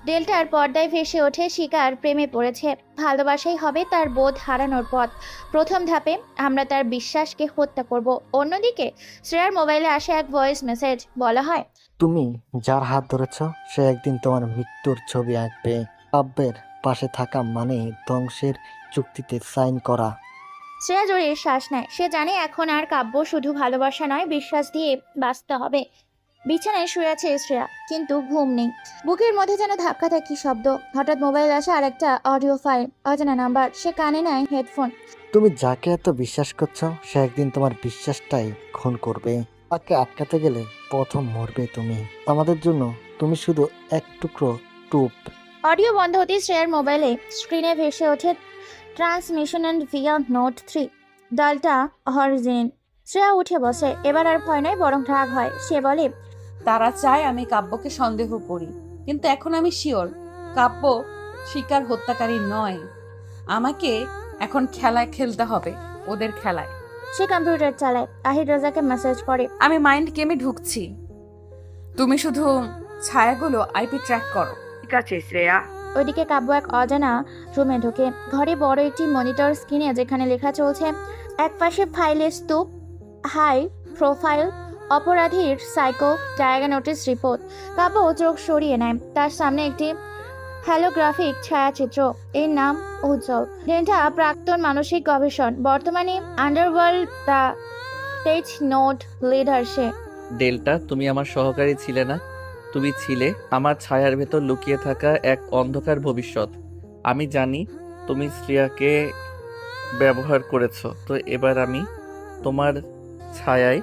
ডেল্টার পর্দায় ভেসে ওঠে শিকার, প্রেমে পড়েছে। ভালোবাসাই হবে তার বোধ হারানোর পথ। প্রথম ধাপে আমরা তার বিশ্বাসকে হত্যা করব। অন্যদিকে শ্রেয়ার মোবাইলে আসে এক ভয়েস মেসেজ। বলা হয়, তুমি যার হাত ধরেছ সে একদিন তোমার মৃত্যুর ছবি আঁকবে। কাব্যের পাশে থাকা মানে ধ্বংসের চুক্তিতে সাইন করা। শ্রেয়া জোরে শ্বাস নেয়। সে জানে এখন আর কাব্য শুধু ভালোবাসা নয়, বিশ্বাস দিয়ে বাঁচতে হবে। বিছানায় শুয়ে আছে শ্রেয়া, কিন্তু ঘুম নেই। বুকের মধ্যে যেন ধাক্কাধাক্কি শব্দ। হঠাৎ মোবাইল আসে আর একটা অডিও ফাইল, অজানা নাম্বার। সে কানে নেয় হেডফোন। তুমি যাকে এত বিশ্বাস করছো সে একদিন তোমার বিশ্বাসটাই খুন করবে। তাকে আটকাতে গেলে প্রথম মরবে তুমি। আমাদের জন্য তুমি শুধু এক টুকরো টুপ। অডিও বন্ধ হতেই শ্রেয়ার মোবাইলে স্ক্রিনে ভেসে ওঠে ট্রান্সমিশন অ্যান্ড ভিয়া নোট 3 ডালটা হরিজেন। শ্রেয়া উঠে বসে। এবার আর ভয় নয়, বরং রাগ হয়। সে বলে, তারা চায় আমি কাব্যকে সন্দেহ করি, কিন্তু এখন আমি শিওর কাব্য শিকার হত্যাকারী নয়। আমাকে এখন খেলায় খেলতে হবে, ওদের খেলায়। সে কম্পিউটার চালায়। আহির রাজাকে মেসেজ করে, আমি মাইন্ড গেমে ঢুকছি, তুমি শুধু ছায়াগুলো আইপি ট্র্যাক করো। ঠিক আছে শ্রেয়া। ওইদিকে কাব্য এক অজানা রুমে ঢোকে। ঘরে বড় একটি মনিটর স্ক্রিনে যেখানে লেখা চলছে। এক পাশে ফাইলের স্তূপ, হাই প্রোফাইল অপরাধীর সাইকো ডায়াগনোটিস রিপোর্ট। কাব্য চোখ সরিয়ে নেয়। তার সামনে একটি হ্যালোগ্রাফিক ছায়াচিত্র। এর নাম উজ্জ্বল। ডেল্টা প্রাক্তন মানসিক গবেষণ, বর্তমানে underworld the tech note leader. Say delta, তুমি আমার সহকারী ছিলে না? তুমি ছিলে আমার ছায়ার ভেতর লুকিয়ে থাকা এক অন্ধকার ভবিষ্যৎ। আমি জানি তুমি শ্রেয়াকে ব্যবহার করেছো, তো এবার আমি তোমার ছায়ায়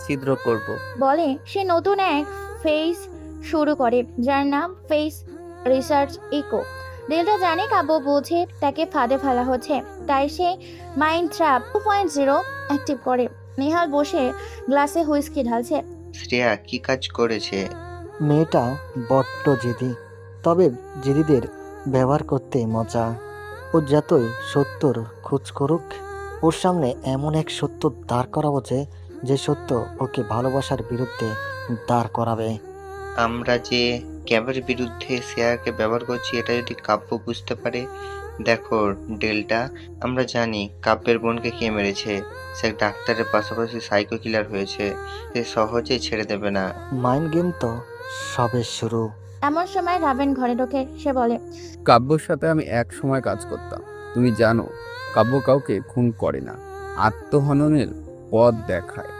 ছিদ্র করব। বলে সে নতুন এক ফেজ শুরু করে, যার নাম ফেস রিসার্চ ইকো। ডেল্টা জানে কাব্য বোঝে তাকে ফাঁদে ফেলা হচ্ছে, তাই সে মাইন্ড ট্র্যাপ 2.0 অ্যাক্টিভ করে। নেহাল বসে গ্লাসে হুইস্কি ঢালছে। শ্রেয়া কি কাজ করেছে? মেয়েটা বড্ড জেদি, তবে জেদিদের ব্যবহার করতে মজা। ও যতই সত্যর খোঁজ করুক, ওর সামনে এমন এক সত্য দাঁড় করাবো যে সত্য ওকে ভালোবাসার বিরুদ্ধে দাঁড় করাবে। আমরা যে ক্যাবের বিরুদ্ধে শ্রেয়াকে ব্যবহার করছি এটা যদি কাব্য বুঝতে পারে। দেখো ডেল্টা, আমরা জানি কাব্যের বোনকে কে মেরেছে। সে ডাক্তারের পাশাপাশি সাইকো কিলার হয়েছে। সে সহজেই ছেড়ে দেবে না। মাইন্ড গেম তো সবে শুরু। এমন সময় রাভেন ঘরে ঢোকে। সে বলে, কাব্যর সাথে আমি এক সময় কাজ করতাম। তুমি জানো কাব্য কাউকে খুন করে না, আত্মহননের পথ দেখায়,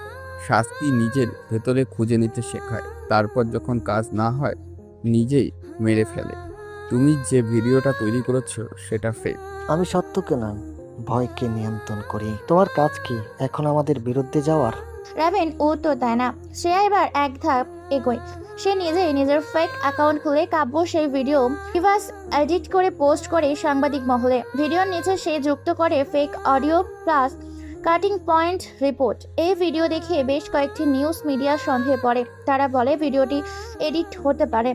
শাস্তি নিজের ভেতরে খুঁজে নিতে শেখায়, তারপর যখন কাজ না হয় নিজেই মেরে ফেলে। তুমি যে ভিডিওটা তৈরি করেছো সেটা ফেক। আমি সত্যকে নয়, ভয়কে নিয়ন্ত্রণ করি। তোমার কাজ কি এখন আমাদের বিরুদ্ধে যাওয়ার? রাভেন উত্তর দেয় না। শ্রেয়া এবার এক ধাপ এগোয়। সে নিজেই নিজের ফেক অ্যাকাউন্ট খুলে কাব্য সেই ভিডিও রিভার্স এডিট করে পোস্ট করে সাংবাদিক মহলে। ভিডিওর নিচে সে যুক্ত করে fake audio plus cutting point report. এই ভিডিও দেখে বেশ কয়েকটি নিউজ মিডিয়া সন্দেহে পড়ে। তারা বলে ভিডিওটি এডিট হতে পারে।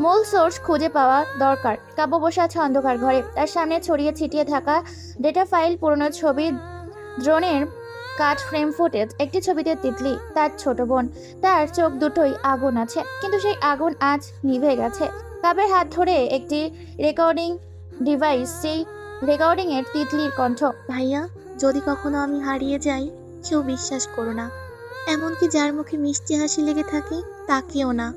মূল সোর্স খুঁজে পাওয়া দরকার। কাব্য বসে আছে অন্ধকার ঘরে। তার সামনে ছড়িয়ে ছিটিয়ে থাকা ডেটা ফাইল, পুরনো ছবি, ড্রোনের কাট ফ্রেম ফুটেজ। একটি ছবিতে তিতলি, তার ছোট বোন, তার চোখ দুটোই আগুন আছে, কিন্তু সেই আগুন আজ নিভে গেছে। কাব্যের হাত ধরে একটি রেকর্ডিং ডিভাইস, সেই রেকর্ডিং এর তিতলির কণ্ঠ। ভাইয়া, যদি কখনো আমি হারিয়ে যাই, কেউ বিশ্বাস করো না। এমনকি যার মুখে মিষ্টি হাসি লেগে থাকে তাকেও না।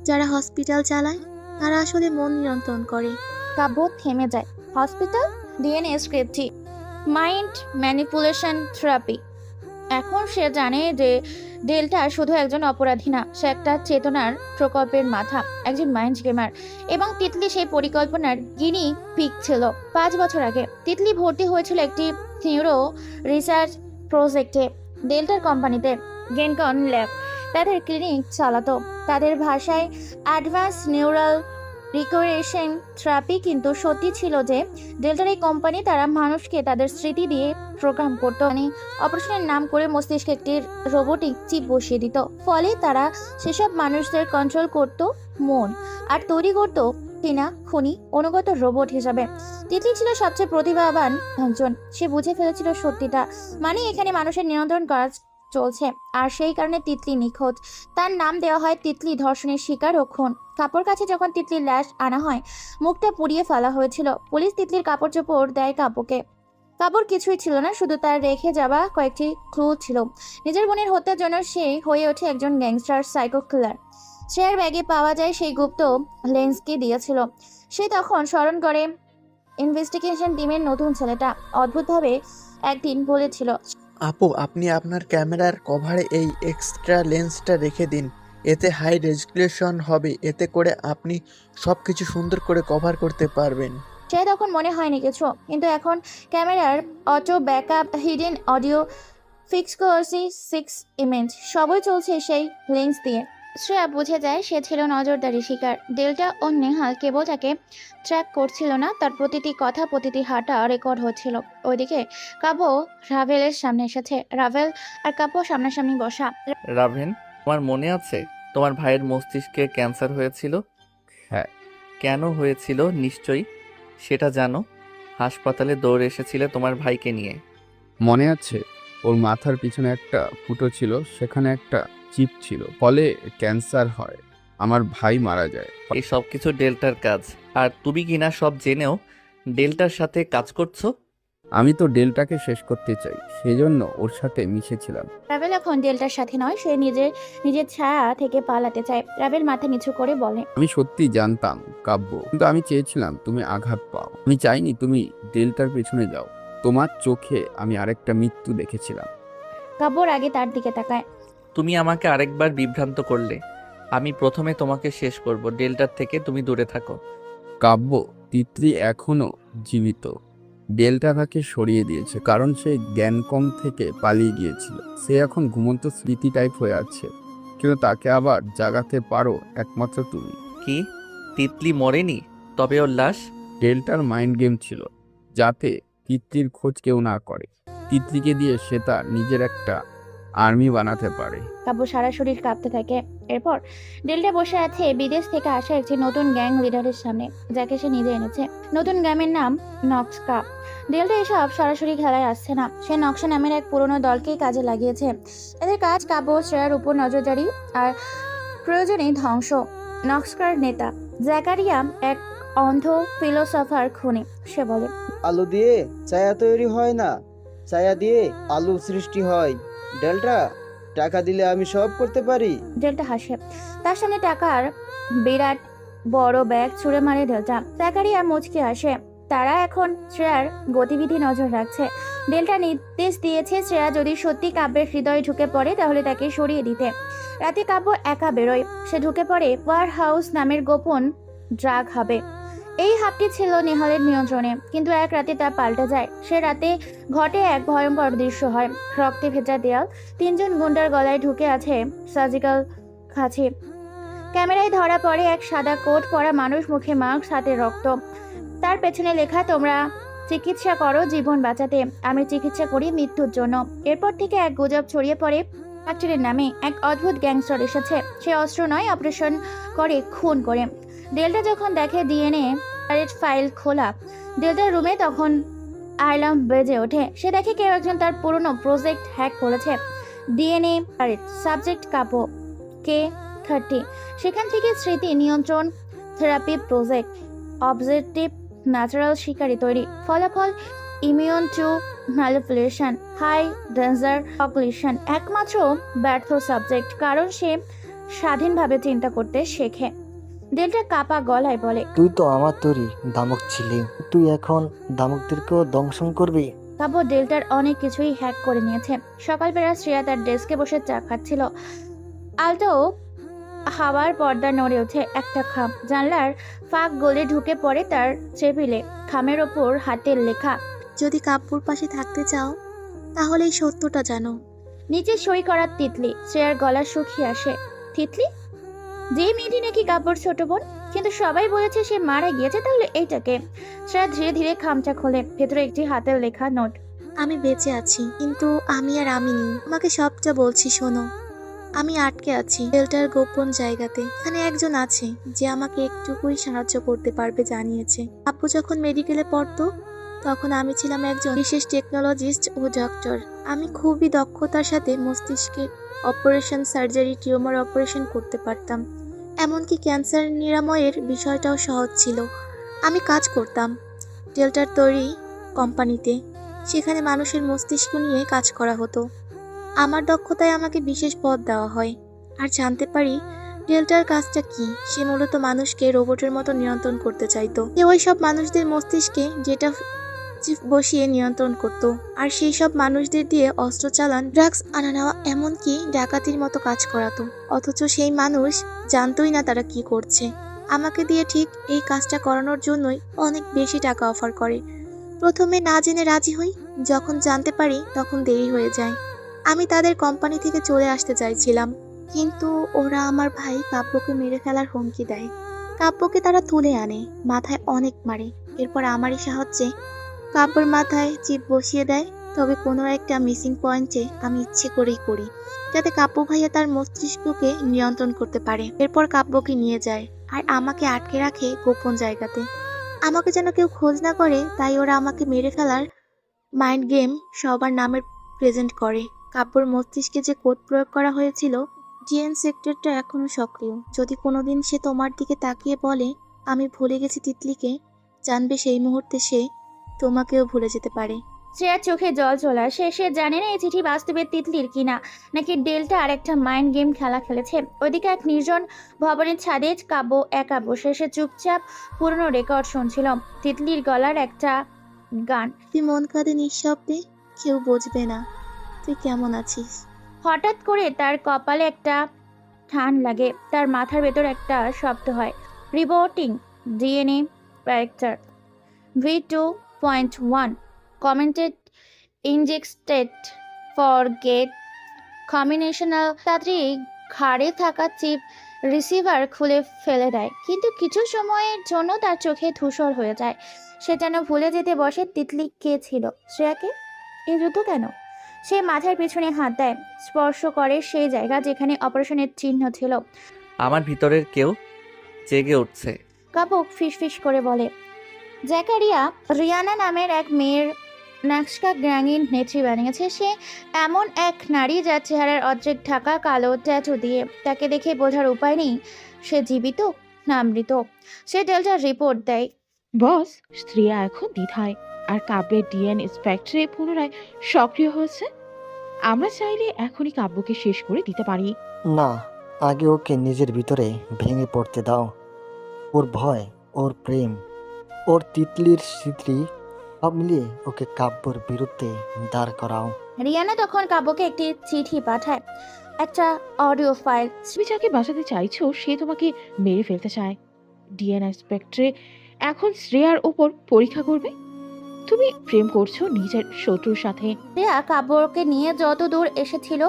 যারা হসপিটাল চালায় তারা আসলে মন নিয়ন্ত্রণ করে। কাব্য থেমে যায়। হসপিটাল, ডিএনএ স্ক্রিপ্টি, মাইন্ড ম্যানিপুলেশন থেরাপি। এখন সে জানে যে ডেল্টা শুধু একজন অপরাধী না, সে একটা চেতনার প্রকল্পের মাথা, একজন মাইন্ড গেমার। এবং তিতলি সেই পরিকল্পনার গিনি পিগ ছিল। 5 বছর আগে তিতলি ভর্তি হয়েছিল একটি নিউরো রিসার্চ প্রজেক্টে, ডেল্টার কোম্পানিতে, গেনকন ল্যাব। তাদের ক্লিনিক চালাতো। তাদের ভাষায় অ্যাডভান্স নিউরাল রিকোয়ারেশন থেরাপি। কিন্তু সত্যি ছিল যে ডেল্টার এই কোম্পানি, তারা মানুষকে তাদের স্মৃতি দিয়ে প্রোগ্রাম করতো। মানে অপারেশনের নাম করে মস্তিষ্কে একটি রোবোটিক চিপ বসিয়ে দিত। ফলে তারা সেসব মানুষদের কন্ট্রোল করত মন, আর তৈরি করতো কিনা খুনি অনুগত রোবট হিসাবে। তিতলি ছিল সবচেয়ে প্রতিভাবান একজন। সে বুঝে ফেলেছিল সত্যিটা, মানে এখানে মানুষের নিয়ন্ত্রণ করা চলছে। আর সেই কারণে তিতলি নিখোঁজ। তার নাম দেওয়া হয় তিতলি, ধর্ষণের শিকার ও খুন। কাপড় কাছে যখন তিতলির লাশ আনা হয়, মুখটা পুড়িয়ে ফেলা হয়েছিল। পুলিশ তিতলির কাপড় চোপড় দেয় কাব্যকে। কাপড় কিছুই ছিল না, শুধু তার রেখে যাওয়া কয়েকটি ক্লু ছিল। নিজের বোনের হত্যার জন্য সে হয়ে ওঠে একজন গ্যাংস্টার সাইকো কিলার। শ্রেয়ার ব্যাগে পাওয়া যায় সেই গুপ্ত লেন্সকে দিয়েছিল। সে তখন স্মরণ করে ইনভেস্টিগেশন টিমের নতুন ছেলেটা অদ্ভুতভাবে একদিন বলেছিল, আপু, আপনি আপনার ক্যামেরার কভারে এই এক্সট্রা লেন্সটা রেখে দিন। এতে হাই রেজুলেশন হবে, এতে করে আপনি সব কিছু সুন্দর করে কভার করতে পারবেন। সে তখন মনে হয়নি কিছু, কিন্তু এখন ক্যামেরার auto backup, hidden audio, fix করছি 6 ইমেজ, সবই চলছে সেই লেন্স দিয়ে। শ্রেয়া বুঝে যায় সে ছিল নজরদারি শিকার। ডেল্টা ও নেহাল কেবল তাকে ট্র্যাক করছিল না, তার প্রতিটি কথা, প্রতিটি হাঁটা রেকর্ড হচ্ছিল। ওইদিকে কাব্য রাভেলের সামনে এসেছে। রাভেল আর কাব্য সামনাসামনি বসা। রাভেন, তোমার মনে আছে তোমার ভাইয়ের মস্তিষ্কে ক্যান্সার হয়েছিল? হ্যাঁ। কেন হয়েছিল নিশ্চয়ই সেটা জানো। হাসপাতালে দৌড়ে এসেছিলে তোমার ভাইকে নিয়ে। মনে আছে, ওর মাথার পিছনে একটা ফুটো ছিল, সেখানে একটা চিপ ছিল, ফলে ক্যান্সার হয়, আমার ভাই মারা যায়। এই সব কিছু ডেল্টার কাজ, আর তুমি কিনা সব জেনেও ডেল্টার সাথে কাজ করছো। আমি তো ডেলটাকে শেষ করতে চাই, সেজন্য ওর সাথে মিশেছিলাম। রাভেল এখন ডেল্টার সাথে নয়, সে নিজের ছায়া থেকে পালাতে চায়। রাভেল মাথা নিচু করে বলে, আমি সত্যি জানতাম কাব্য, কিন্তু আমি চেয়েছিলাম তুমি আঘাত পাও। আমি চাইনি তুমি ডেল্টার পেছনে যাও। তোমার চোখে আমি আরেকটা মৃত্যু দেখেছিলাম। কাব্যর আগে তার দিকে তাকায়। তুমি আমাকে আরেকবার বিভ্রান্ত করলে। আমি প্রথমে তোমাকে শেষ করব। ডেল্টার থেকে তুমি দূরে থাকো। কাব্য, তিতলি এখনো জীবিত। ডেল্টা তাকে সরিয়ে দিয়েছে কারণ সে জ্ঞানকম থেকে পালিয়ে গিয়েছিল। সে এখন ঘুমন্ত স্মৃতি টাইপ হয়ে আছে, কিন্তু তাকে আবার জাগাতে পারো একমাত্র তুমি। কি, তিতলি মরেনি? তবে ওর লাশ? ডেল্টার মাইন্ড গেম ছিল যাতে তিতলির খোঁজ কেউ না করে। তিতলিকে দিয়ে সে তার নিজের একটা আর্মি বানাতে পারে। কাব্য সারা শরীর কাঁপতে থাকে। এরপর ডেল্টা বসে আছে বিদেশ থেকে আসা একটি নতুন গ্যাং লিডারের সামনে, যাকে সে নিজে এনেছে। নতুন গ্যাংয়ের নাম নক্সকা। ডেল্টা এসব সরাসরি খেলায় আসছে না, সে নকশা নামের এক পুরনো দলকেই কাজে লাগিয়েছে। এদের কাজ কাব্য শ্রেয়ার উপর নজরদারি আর প্রয়োজনে ধ্বংস। নক্সকার নেতা জ্যাকারিয়া এক অন্ধ ফিলোসফার খুনি। সে বলে, আলু দিয়ে চায়া তৈরি হয় না, চায়া দিয়ে আলু সৃষ্টি হয়। ডেল্টা, টাকা দিলে আমি সব করতে পারি। ডেল্টা হাসে। তার সামনে টাকার বিরাট বড় ব্যাগ ছুঁড়ে মারে ডেল্টা। জ্যাকারিয়া মুচকি আসে। তারা এখন শ্রেয়ার গতিবিধি নজর রাখছে। ডেল্টা নির্দেশ দিয়েছে শ্রেয়া যদি সত্যি কাব্যের হৃদয়ে ঢুকে পড়ে তাহলে তাকে সরিয়ে দিতে। রাতে কাব্য একা বেরোয়। সে ঢুকে পড়ে ওয়ার হাউস নামের গোপন ড্রাগ হাবে। এই হাবটি ছিল নেহালের নিয়ন্ত্রণে, কিন্তু এক রাতে তা পাল্টে যায়। সে রাতে ঘটে এক ভয়ঙ্কর দৃশ্য হয়। রক্তে ভেজা দেয়াল, 3জন গুন্ডার গলায় ঢুকে আছে সার্জিক্যাল খাঁচি। ক্যামেরায় ধরা পড়ে এক সাদা কোট পরা মানুষ, মুখে মাস্ক, হাতে রক্ত। তার পেছনে লেখা, তোমরা চিকিৎসা করো জীবন বাঁচাতে, আমি চিকিৎসা করি মৃত্যুর জন্য। এরপর থেকে এক গুজব ছড়িয়ে পড়ে ফ্যাক্টরির নামে এক অদ্ভুত গ্যাংস্টার এসেছে। সে অস্ত্র নয়, অপারেশন করে খুন করে। ডেল্টা যখন দেখে ডিএনএ ফাইল খোলা ডেল্টার রুমে, তখন অ্যালার্ম বেজে ওঠে। সে দেখে কেউ একজন তার পুরনো প্রজেক্ট হ্যাক করেছে। ডিএনএ সাবজেক্ট কাপো K30। সেখান থেকে স্মৃতি নিয়ন্ত্রণ থেরাপি প্রজেক্ট, অবজেক্টিভ ন্যাচারাল শিকারি তৈরি। ফলাফল immune to manipulation, high danger population. একমাত্র ব্যর্থ সাবজেক্ট, কারণ সে স্বাধীনভাবে চিন্তা করতে শেখে। ডেল্টা কাপা গলায় বলে, তুই তো আমার তৈরি দামক ছিলি, তুই এখন দামকদেরকেও দংশন করবি। কাব্য ডেল্টার অনেক কিছুই হ্যাক করে নিয়েছে। সকালবেলা শ্রেয়া তার ডেস্কে বসে চা খাচ্ছিল। আলতো হাওয়ার পর্দা নড়ে ওঠে একটা খাম। জানলার ফাঁক গলে ঢুকে পড়ে তার টেবিলে। খামের ওপর হাতের লেখা, যদি কাব্যর পাশে থাকতে চাও তাহলে এই সত্যটা জানো। নিচে সই করা তিতলি। শ্রেয়ার গলা শুকিয়ে আসে। তিতলি? যে মেয়েটি নাকি কাব্যর ছোট বোন, কিন্তু সবাই বলেছে সে মারা গিয়েছে, তাহলে এইটাকে। শ্রেয়া ধীরে ধীরে খামটা খোলে। ভেতরে একটি হাতের লেখা নোট। আমি বেঁচে আছি, কিন্তু আমি আর আমি নেই। আমাকে সবটা বলছি, শোনো। আমি আটকে আছি ডেল্টার গোপন জায়গাতে। এখানে একজন আছে যে আমাকে একটুকুই সাহায্য করতে পারবে জানিয়েছে। আপু যখন মেডিকেলে পড়তো তখন আমি ছিলাম একজন বিশেষ টেকনোলজিস্ট ও ডক্টর। আমি খুবই দক্ষতার সাথে মস্তিষ্কে অপারেশন, সার্জারি, টিউমার অপারেশন করতে পারতাম। এমনকি ক্যান্সার নিরাময়ের বিষয়টাও সহজ ছিল। আমি কাজ করতাম ডেল্টার তৈরি কোম্পানিতে। সেখানে মানুষের মস্তিষ্ক নিয়ে কাজ করা হতো। আমার দক্ষতায় আমাকে বিশেষ পদ দেওয়া হয়। আর জানতে পারি ডেল্টার কাজটা কি। সে মূলত মানুষকে রোবটের মতো নিয়ন্ত্রণ করতে চাইতো। সে ওই সব মানুষদের মস্তিষ্কে যেটা চিপ বসিয়ে নিয়ন্ত্রণ করত, আর সেই সব মানুষদের দিয়ে অস্ত্র চালান, ড্রাগস আনা নেওয়া, এমনকি ডাকাতির মতো কাজ করাতো। অথচ সেই মানুষ জানতোই না তারা কি করছে। আমাকে দিয়ে ঠিক এই কাজটা করানোর জন্যই অনেক বেশি টাকা অফার করে। প্রথমে না জেনে রাজি হই, যখন জানতে পারি তখন দেরি হয়ে যায়। আমি তাদের কোম্পানি থেকে চলে আসতে চাইছিলাম, কিন্তু ওরা আমার ভাই কাব্যকে মেরে ফেলার হুমকি দেয়। কাব্যকে তারা তুলে আনে, মাথায় অনেক মারে। এরপর আমারই সাহায্যে কাব্যর মাথায় চিপ বসিয়ে দেয়। তবে কোনো একটা মিসিং পয়েন্টে আমি ইচ্ছে করেই করি, যাতে কাব্য ভাইয়া তার মস্তিষ্ককে নিয়ন্ত্রণ করতে পারে। এরপর কাব্যকে নিয়ে যায় আর আমাকে আটকে রাখে গোপন জায়গাতে। আমাকে যেন কেউ খোঁজ না করে, তাই ওরা আমাকে মেরে ফেলার মাইন্ড গেম সবার নামে প্রেজেন্ট করে। কাব্যর মস্তিষ্কে যে কোড প্রয়োগ করা হয়েছিল, ডিএন সেক্টরটা এখনো সক্রিয়। যদি কোনোদিন সে তোমার দিকে তাকিয়ে বলে আমি ভুলে গেছি তিতলিকে, জানবে সেই মুহূর্তে সে তোমাকেও ভুলে যেতে পারে। শ্রেয়ার চোখে জল চলে আসে। সে জানে না এই চিঠি বাস্তবে তিতলির কিনা, নাকি ডেল্টা আর একটা মাইন্ড গেম খেলা খেলেছে। ওইদিকে এক নির্জন ভবনের ছাদে কাব্য একা বসে সে চুপচাপ পুরনো রেকর্ড শুনছিল। তিতলির গলার একটা গান, তুই মন কাঁদে নিঃশব্দে, কেউ বুঝবে না তুই কেমন আছিস। হঠাৎ করে তার কপালে একটা টান লাগে। তার মাথার ভেতর একটা শব্দ হয়, reporting DNA character V2.1 commented injected for gate combinational. তাড়াতাড়ি ঘাড়ে থাকা চিপ রিসিভার খুলে ফেলে দেয়, কিন্তু কিছু সময়ের জন্য তার চোখে ধূসর হয়ে যায়। সে যেন ভুলে যেতে বসে তিতলি কে ছিল, শ্রেয়াকে, এই যুদ্ধ কেন। সে মাথার পিছনে হাত দেয়, স্পর্শ করে সেই জায়গা যেখানে অপারেশনের চিহ্ন ছিল। আমার ভিতরের কেউ জেগে উঠছে। কাপক ফিসফিস করে বলে, জ্যাকারিয়া রিয়ানা নামের এক মেয়ের নাক্সকা গ্যাংয়ের নেত্রী বানিয়েছে। সে এমন এক নারী যার চেহারার অর্ধেক ঢাকা কালো ট্যাটু দিয়ে। তাকে দেখে বোঝার উপায় নেই সে জীবিত না মৃত। সে ডেল্টার রিপোর্ট দেয়। বস, স্ত্রিয়া এখন দ্বিধায়, আর কাব্যের ডিএন স্পেক্ট্রে পুনরায় সক্রিয় হয়েছে। আমরা চাইলে এখনই কাব্যকে শেষ করে দিতে পারি। না, আগে ওকে নিজের ভিতরে ভেঙে পড়তে দাও। ওর ভয়, ওর প্রেম, ওর তিতলির স্মৃতি সব মিলিয়ে ওকে কাব্যর বিরুদ্ধে দাঁড় করাও। রিয়ানা তখন কাব্যকে একটি চিঠি পাঠায়, একটা অডিও ফাইল। তুমি যাকে বাঁচাতে চাইছো সে তোমাকে মেরে ফেলতে চায়। ডিএনএ স্পেক্ট্রে এখন শ্রেয়ার ওপর পরীক্ষা করবে। তুমি প্রেম করছো নিজের শত্রুর সাথে। শ্রেয়া কাব্যকে নিয়ে যত দূর এসেছিল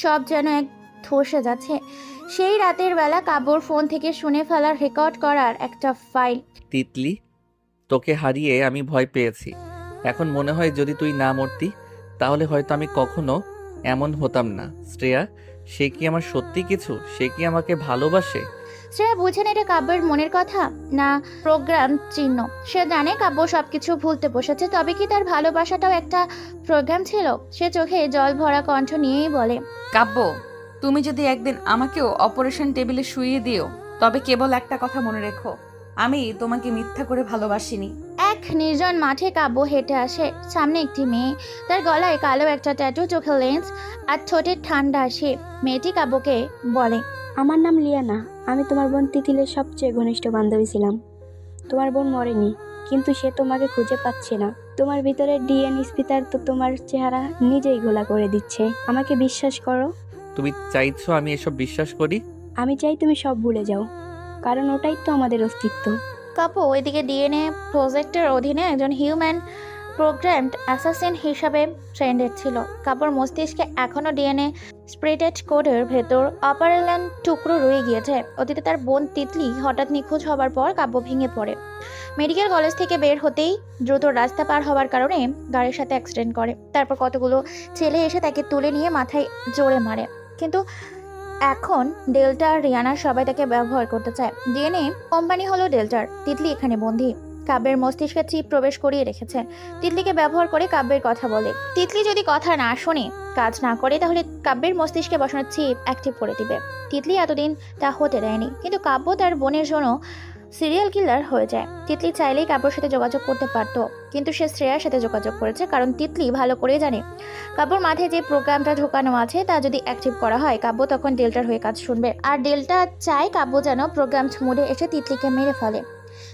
সব যেন এক ধসে যাচ্ছে। সেই রাতের বেলা কাব্যর ফোন থেকে শুনে ফেলার রেকর্ড করার একটা ফাইল। তিতলি, তোকে হারিয়ে আমি ভয় পেয়েছি। এখন মনে হয় যদি তুই না মরতি তাহলে হয়তো আমি কখনো এমন হতাম না। শ্রেয়া, সে কি আমার সত্যি কিছু? সে কি আমাকে ভালোবাসে? শ্রেয়া বুঝে না এটা কাব্যের মনের কথা না প্রোগ্রাম চিহ্ন। সে জানে কাব্য সবকিছু ভুলতে বসেছে, তবে কি তার ভালোবাসাটাও একটা প্রোগ্রাম ছিল? সে চোখে জল ভরা কণ্ঠ নিয়েই বলে, কাব্য, তুমি যদি একদিন আমাকেও অপারেশন টেবিলে শুইয়ে দিও, তবে কেবল একটা কথা মনে রেখো, আমি তোমাকে মিথ্যা করে ভালোবাসিনি। এক নির্জন মাঠে কাব্য হেঁটে আসে। সামনে একটি মেয়ে, তার গলায় কালো একটা ট্যাটু, চোখে লেন্স আর ঠোঁটে ঠান্ডা আসে। মেয়েটি কাব্যকে বলে, আমার নাম লিয়ানা। আমি তোমার বোন তিতিলের সবচেয়ে ঘনিষ্ঠ বান্ধবী ছিলাম। তোমার বোন মরেনি, কিন্তু সে তোমাকে খুঁজে পাচ্ছে না। তোমার ভিতরে ডিএনএ স্পিতার তো তোমার চেহারা নিজেই ঘোলা করে দিচ্ছে। আমাকে বিশ্বাস করো। তুমি চাইছো আমি এসব বিশ্বাস করি? আমি চাই তুমি সব ভুলে যাও, কারণ ওটাই তো আমাদের অস্তিত্ব। কাব্য ওইদিকে ডিএনএ প্রজেক্টের অধীনে একজন হিউম্যান প্রোগ্রামড অ্যাসাসিন হিসাবে ট্রেন্ডেড ছিল। কাব্যর মস্তিষ্কে এখনও ডিএনএ স্প্রেটেড কোডের ভেতর অপারেলেন টুকরো রয়ে গিয়েছে। অতীতে তার বোন তিতলি হঠাৎ নিখোঁজ হবার পর কাব্য ভেঙে পড়ে। মেডিকেল কলেজ থেকে বের হতেই দ্রুত রাস্তা পার হওয়ার কারণে গাড়ির সাথে অ্যাক্সিডেন্ট করে। তারপর কতগুলো ছেলে এসে তাকে তুলে নিয়ে মাথায় জোরে মারে। কিন্তু এখন ডেল্টা আর রিয়ানা সবাই তাকে ব্যবহার করতে চায়। ডিএনএ কোম্পানি হলো ডেল্টার। তিতলি এখানে বন্দী। কাব্যের মস্তিষ্কে চিপ প্রবেশ করিয়ে রেখেছে। তিতলিকে ব্যবহার করে কাব্যের কথা বলে। তিতলি যদি কথা না শোনে, কাজ না করে, তাহলে কাব্যের মস্তিষ্কে বসানো চিপ অ্যাক্টিভ করে দিবে। তিতলি এতদিন তা হতে দেয়নি, কিন্তু কাব্য তার বোনের জন্য সিরিয়াল কিলার হয়ে যায়। তিতলি চাইলেই কাব্যর সাথে যোগাযোগ করতে পারতো, কিন্তু সে শ্রেয়ার সাথে যোগাযোগ করেছে, কারণ তিতলি ভালো করে জানে কাব্যর মাথায় যে প্রোগ্রামটা ঢোকানো আছে তা যদি অ্যাক্টিভ করা হয়, কাব্য তখন ডেল্টার হয়ে কাজ শুনবে। আর ডেল্টা চায় কাব্য যেন প্রোগ্রাম মোডে এসে তিতলিকে মেরে ফেলে।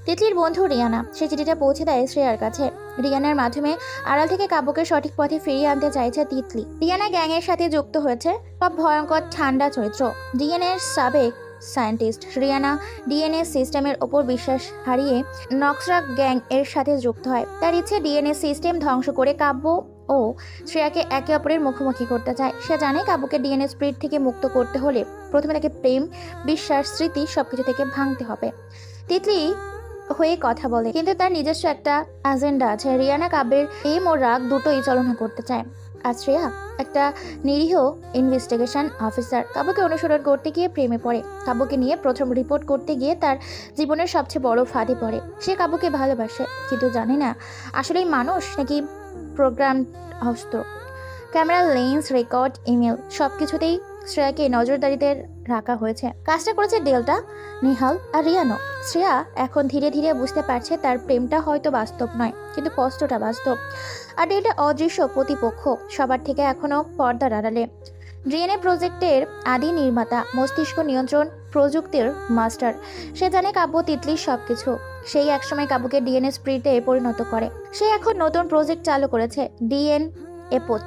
তিতলির বন্ধু রিয়ানা সে চিঠিটা পৌঁছে দেয় শ্রেয়ার কাছে। রিয়ানার মাধ্যমে আড়াল থেকে কাব্যকে সঠিক পথে ফিরিয়ে আনতে চাইছে তিতলি। রিয়ানা গ্যাংয়ের সাথে যুক্ত হয়েছে, সব ভয়ঙ্কর ঠান্ডা চরিত্র। ডিএনএর সাবেক সায়েন্টিস্ট। রিয়ানা ডিএনএ সিস্টেমের ওপর বিশ্বাস হারিয়ে নক্সরা গ্যাং এর সাথে যুক্ত হয়। তার ইচ্ছে ডিএনএ সিস্টেম ধ্বংস করে কাব্য ও শ্রেয়াকে একে অপরের মুখোমুখি করতে চায়। সে জানে কাব্যকে ডিএনএ স্পিরিট থেকে মুক্ত করতে হলে প্রথমে তাকে প্রেম, বিশ্বাস, স্মৃতি সবকিছু থেকে ভাঙতে হবে। তিতলি হয়ে কথা বলে, কিন্তু তার নিজস্ব একটা এজেন্ডা আছে। রিয়ানা কাব্যের প্রেম ও রাগ দুটোই চালনা করতে চায়, আর শ্রেয়া একটা নিরীহ ইনভেস্টিগেশন অফিসার। কাব্যকে অনুসরণ করতে গিয়ে প্রেমে পড়ে। কাব্যকে নিয়ে প্রথম রিপোর্ট করতে গিয়ে তার জীবনের সবচেয়ে বড় ফাঁদে পড়ে। সে কাব্যকে ভালোবাসে, কিন্তু জানে না আসলেই মানুষ নাকি প্রোগ্রাম অস্ত্র। ক্যামেরা, লেন্স, রেকর্ড, ইমেল সবকিছুতেই শ্রেয়াকে নজরদারিতে রাখা হয়েছে। কাজটা করেছে ডেল্টা, নিহাল আর রিয়ানো। শ্রেয়া এখন ধীরে ধীরে বুঝতে পারছে তার প্রেমটা হয়তো বাস্তব নয়, কিন্তু কষ্টটা বাস্তব। আর ডেল্টা অদৃশ্য প্রতিপক্ষ, সবার থেকে এখনো পর্দার আড়ালে। ডিএনএ প্রজেক্টের আদি নির্মাতা, মস্তিষ্ক নিয়ন্ত্রণ প্রযুক্তির মাস্টার। সে জানে কাব্য তিতলির সবকিছু। সেই একসময় কাব্যকে ডিএনএ স্প্রিটে পরিণত করে। সে এখন নতুন প্রজেক্ট চালু করেছে, ডিএনএ পোচ,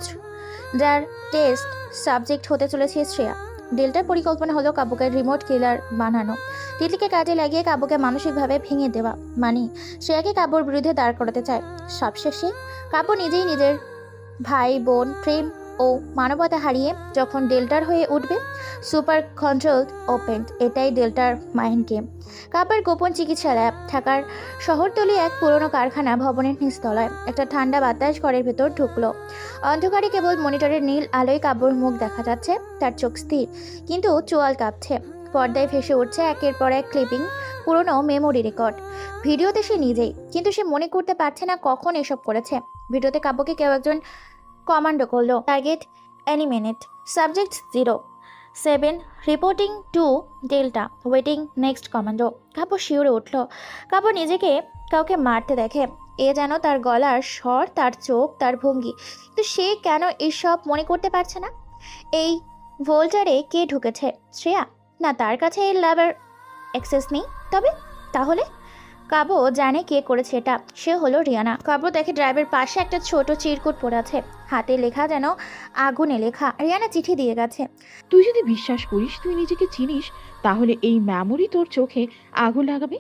যার টেস্ট সাবজেক্ট হতে চলেছে শ্রেয়া। ডেল্টার পরিকল্পনা হলো কাব্যকে রিমোট কিলার বানানো, তিতলিকে কাজে লাগিয়ে কাব্যকে মানসিকভাবে ভেঙে দেওয়া, মানে শ্রেয়াকে কাব্যর বিরুদ্ধে দাঁড় করাতে চায়। সবশেষে কাব্য নিজেই নিজের ভাই, বোন, প্রেম ও মানবতা হারিয়ে যখন ডেল্টার হয়ে উঠবে। সুপার কন্ট্রোলড ওপেন, এটাই ডেল্টার মাইন্ড গেম। কাব্যের গোপন চিকিৎসা ল্যাব। ঢাকার শহরতলি এক পুরনো কারখানা ভবনের নিচতলায়। একটা ঠান্ডা বাতাস ঘরের ভেতর ঢুকলো। অন্ধকারে কেবল মনিটরের নীল আলোয় কাব্যর মুখ দেখা যাচ্ছে। তার চোখ স্থির, কিন্তু চোয়াল কাঁপছে। পর্দায় ভেসে উঠছে একের পর এক ক্লিপিং, পুরনো মেমোরি রেকর্ড। ভিডিওতে সে নিজেই, কিন্তু সে মনে করতে পারছে না কখন এসব করেছে। ভিডিওতে কাব্যকে কেউ একজন কমান্ডো করলো, টার্গেট অ্যানিমেনেট, subject 07 reporting to delta, waiting next commando. Kabya শিউরে উঠল। কাব্য নিজেকে কাউকে মারতে দেখে, এ যেন তার গলার স্বর, তার চোখ, তার ভঙ্গি। কিন্তু সে কেন এসব মনে করতে পারছে না? এই ভোল্টারে কে ঢুকেছে? শ্রেয়া? না, তার কাছে এই ল্যাবের অ্যাক্সেস নেই। তবে তাহলে কাব্য জানে কে করেছে এটা। সে হলো রিয়ানা। কাব্য দেখে ড্রাইভের পাশে একটা ছোট চিরকুট পড়ে আছে, হাতে লেখা যেন আগুনে লেখা। রিয়ানা চিঠি দিয়ে গেছে। তুই যদি বিশ্বাস করিস তুই নিজেকে চিনিস, তাহলে এই মেমোরি তোর চোখে আগুন লাগাবে।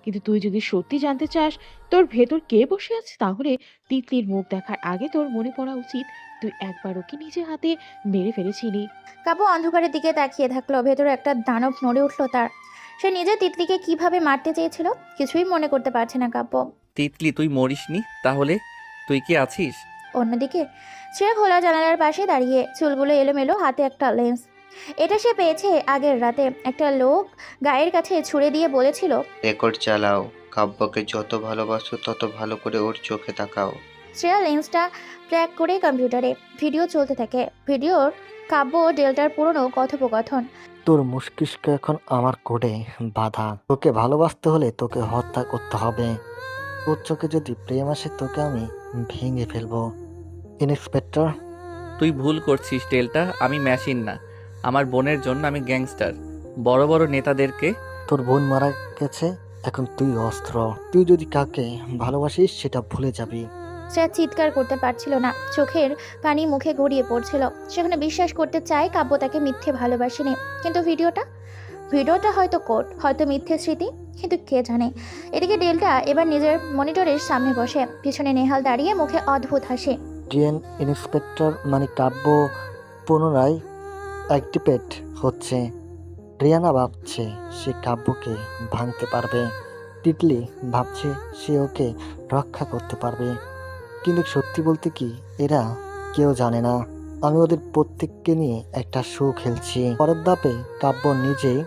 কিন্তু তুই যদি সত্যি জানতে চাস তোর ভেতর কে বসে আছে, তাহলে তিতলির মুখ দেখার আগে তোর মনে পড়া উচিত তুই একবার ওকে নিজে হাতে মেরে ফেলেছিলি। কাব্য অন্ধকারের দিকে তাকিয়ে থাকলো। ভেতরে একটা দানব নড়ে উঠলো তার। সে নিজে তিতলিকে কিভাবে মারতে চেয়েছিল কিছুই মনে করতে পারছে না কাব্য। তিতলি, তুই মরিসনি? তাহলে তুই কি আছিস? অন্যদিকে সে খোলা জানালার পাশে দাঁড়িয়ে, চুলগুলো এলোমেলো, হাতে একটা লেন্স। এটা সে পেয়েছে আগের রাতে। একটা লোক গায়ের কাছে ছুঁড়ে দিয়ে বলেছিল, রেকর্ড চালাও, কাব্যকে যত ভালোবাসো তত ভালো করে ওর চোখে তাকাও। শ্রেয়া লেন্সটা ট্র্যাক করে কম্পিউটারে ভিডিও চলতে থাকে। ভিডিওর কাব্য ও ডেল্টার পুরনো কথোপকথন। তোর মস্তিষ্ক এখন আমার কোডে বাধা। তোকে ভালোবাসতে হলে তোকে হত্যা করতে হবে। তোর চোখে যদি প্রেম আসে তোকে আমি ভেঙে ফেলবো। ইন্সপেক্টর, তুই ভুল করছিস ডেল্টা। আমি মেশিন না। আমার বোনের জন্য আমি গ্যাংস্টার। বড় বড় নেতাদেরকে। তোর বোন মারা গেছে, এখন তুই অস্ত্র। তুই যদি কাকে ভালোবাসিস সেটা ভুলে যাবি। সে চিৎকার করতে পারছিল না, চোখের পানি মুখে গড়িয়ে পড়ছিল। সেখানে বিশ্বাস করতে চায় কাব্য তাকে মিথ্যে ভালোবাসেনি, কিন্তু ভিডিওটা হয়তো কোড, হয়তো মিথ্যে স্মৃতি, কিন্তু কে জানে। এদিকে ডেল্টা এবার নিজের মনিটরের সামনে বসে, পিছনে নেহাল দাঁড়িয়ে, মুখে অদ্ভুত হাসি। ডিএন ইন্সপেক্টর মানে কাব্য পুনরায় অ্যাক্টিভেট হচ্ছে। রিয়ানা ভাবছে সে কাব্যকে ভাঙতে পারবে। তিতলি ভাবছে সে ওকে রক্ষা করতে পারবে। কিন্তু সত্যি বলতে কি, এরা কেউ জানে না আমি ওদের প্রত্যেককে নিয়ে একটা শো খেলছি। পরের ধাপে কাব্য নিজেই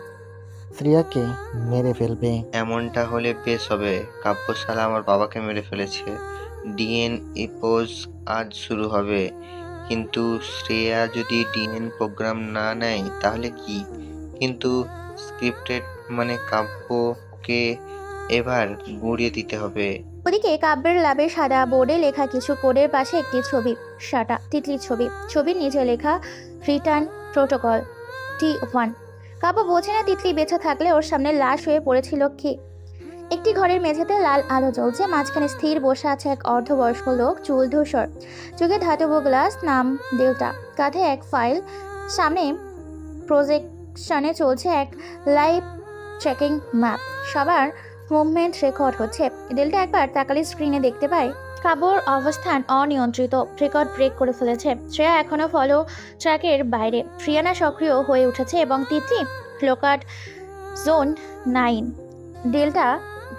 শ্রেয়াকে মেরে ফেলবে। এমনটা হলে বেশ হবে। কাব্য শালা আমার বাবাকে মেরে ফেলেছে। ডিএনএ পোজ আজ শুরু হবে। কিন্তু শ্রেয়া যদি ডিএন প্রোগ্রাম না নেয় তাহলে কি? কিন্তু স্ক্রিপ্টেড মানে কাব্যকে এবার গুঁড়িয়ে দিতে হবে। ওদিকে কাব্যের ল্যাবে সাদা বোর্ডে লেখা কিছু কোডের পাশে একটি ছবি, সাটা তিতলির ছবি। ছবির নিচে লেখা রিটার্ন প্রোটোকল T1। কাব্য বোঝে না তিতলি বেঁচে থাকলে ওর সামনে লাশ হয়ে পড়েছিল কি। একটি ঘরের মেঝেতে লাল আলো জ্বলছে, মাঝখানে স্থির বসে আছে এক অর্ধবয়স্ক লোক, চুল ধূসর, চোখে ধাতব গ্লাস, নাম ডেল্টা। কাঁধে এক ফাইল, সামনে প্রজেকশনে চলছে এক লাইভ ট্র্যাকিং ম্যাপ। সবার মুভমেন্ট রেকর্ড হচ্ছে। ডেল্টা একবার তাকালে স্ক্রিনে দেখতে পায় কাব্যর অবস্থান অনিয়ন্ত্রিত, রেকর্ড ব্রেক করে ফেলেছে। শ্রেয়া এখনো ফলো ট্র্যাকের বাইরে। রিয়ানা সক্রিয় হয়ে উঠেছে এবং তিতলি লোকাট জোন 9। ডেল্টা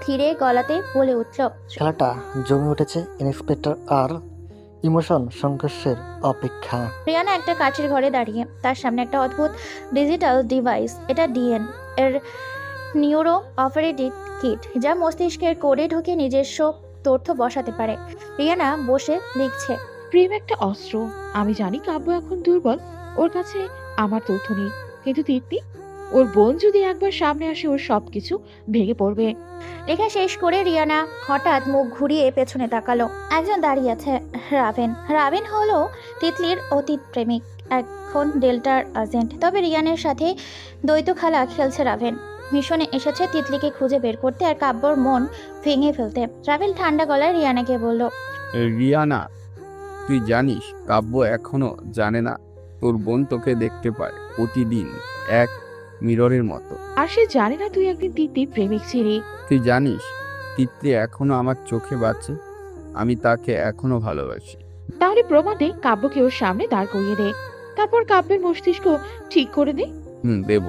ধীরে গলাতে বলে উঠল, খেলাটা জমে উঠেছে। ইন্সপেক্টর আর ইমোশন সংঘর্ষের অপেক্ষা। রিয়ানা একটা কাচের ঘরে দাঁড়িয়ে, তার সামনে একটা অদ্ভুত ডিজিটাল ডিভাইস। এটা ডিএন এর নিউরো অপারেটিভ কিট, যা মস্তিষ্কের কোডে ঢুকে নিজস্ব তথ্য বসাতে পারে। রিয়ানা বসে লিখছে, প্রেম একটা অস্ত্র। আমি জানি কাব্য এখন দুর্বল, ওর কাছে আমার তথ্য নেই, কিন্তু তিতলি, ওর বোন যদি একবার সামনে আসে ওর সবকিছু ভেঙে পড়বে। লেখা শেষ করে রিয়ানা হঠাৎ মুখ ঘুরিয়ে পেছনে তাকালো। একজন দাঁড়িয়ে আছে, রাভেন হলো তিতলির অতীত প্রেমিক, এখন ডেল্টার এজেন্ট। তবে রিয়ানের সাথে দ্বৈত খেলা খেলছে রাভেন। মিশনে এসেছে তিতলিকে খুঁজে বের করতে আর কাব্যর মন ভেঙে ফেলতে। রাভেন ঠান্ডা গলায় রিয়ানাকে বলল, রিয়ানা, তুই জানিস কাব্য এখনো জানে না তোর বোন তোকে দেখতে পায় প্রতিদিন এক মিররের মতো। আর সে জানে না তুই একদিন তিতলির প্রেমিক ছিলি। তুই জানিস তিতলি এখনো আমার চোখে বাঁচে। আমি তাকে এখনো ভালোবাসি। তাহলে প্রমাণ দে, কাব্যকে ওর সামনে দাঁড় করিয়ে দে, তারপর কাব্যের মস্তিষ্ক ঠিক করে দে। দেব।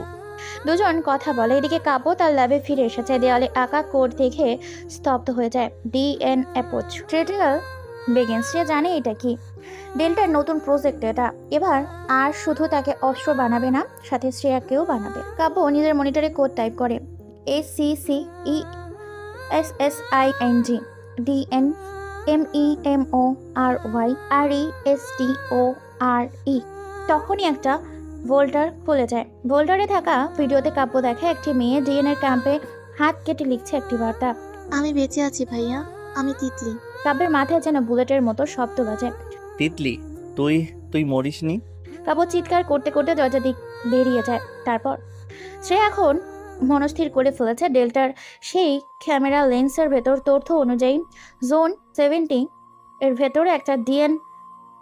দুজন কথা বলে। এদিকে কাব্য তার ল্যাবে ফিরে এসেছে। দেওয়ালে আঁকা কোড দেখে স্তব্ধ হয়ে যায়। DNA approach ট্রেডিয়াল বেগেন্স। সে জানে এটা কি, ডেল্টার নতুন প্রজেক্ট এটা। এবার আর শুধু তাকে অস্ত্র বানাবে না, সাথে শ্রেয়াকেও বানাবে। কাব্য নিজের মনিটরে কোড টাইপ করে। ACCESSING DNMEMORYRESTORE। তখনই একটা ভোল্ডার খুলে যায়। ভোল্ডারে থাকা ভিডিওতে কাব্য দেখে একটি মেয়ে ডিএনএর ক্যাম্পে হাত কেটে লিখছে একটি বার্তা। আমি বেঁচে আছি ভাইয়া, আমি তিতলি। কাব্যের মাথায় যেন বুলেটের মতো শব্দ বাজে। তিতলি, তুই মরিসনি? কাব্য চিৎকার করতে করতে দরজা দিক বেরিয়ে যায়। তারপর সে এখন মনস্থির করে ফেলেছে ডেল্টার সেই ক্যামেরা লেন্সের ভেতর তথ্য অনুযায়ী জোন 70 এর ভেতরে একটা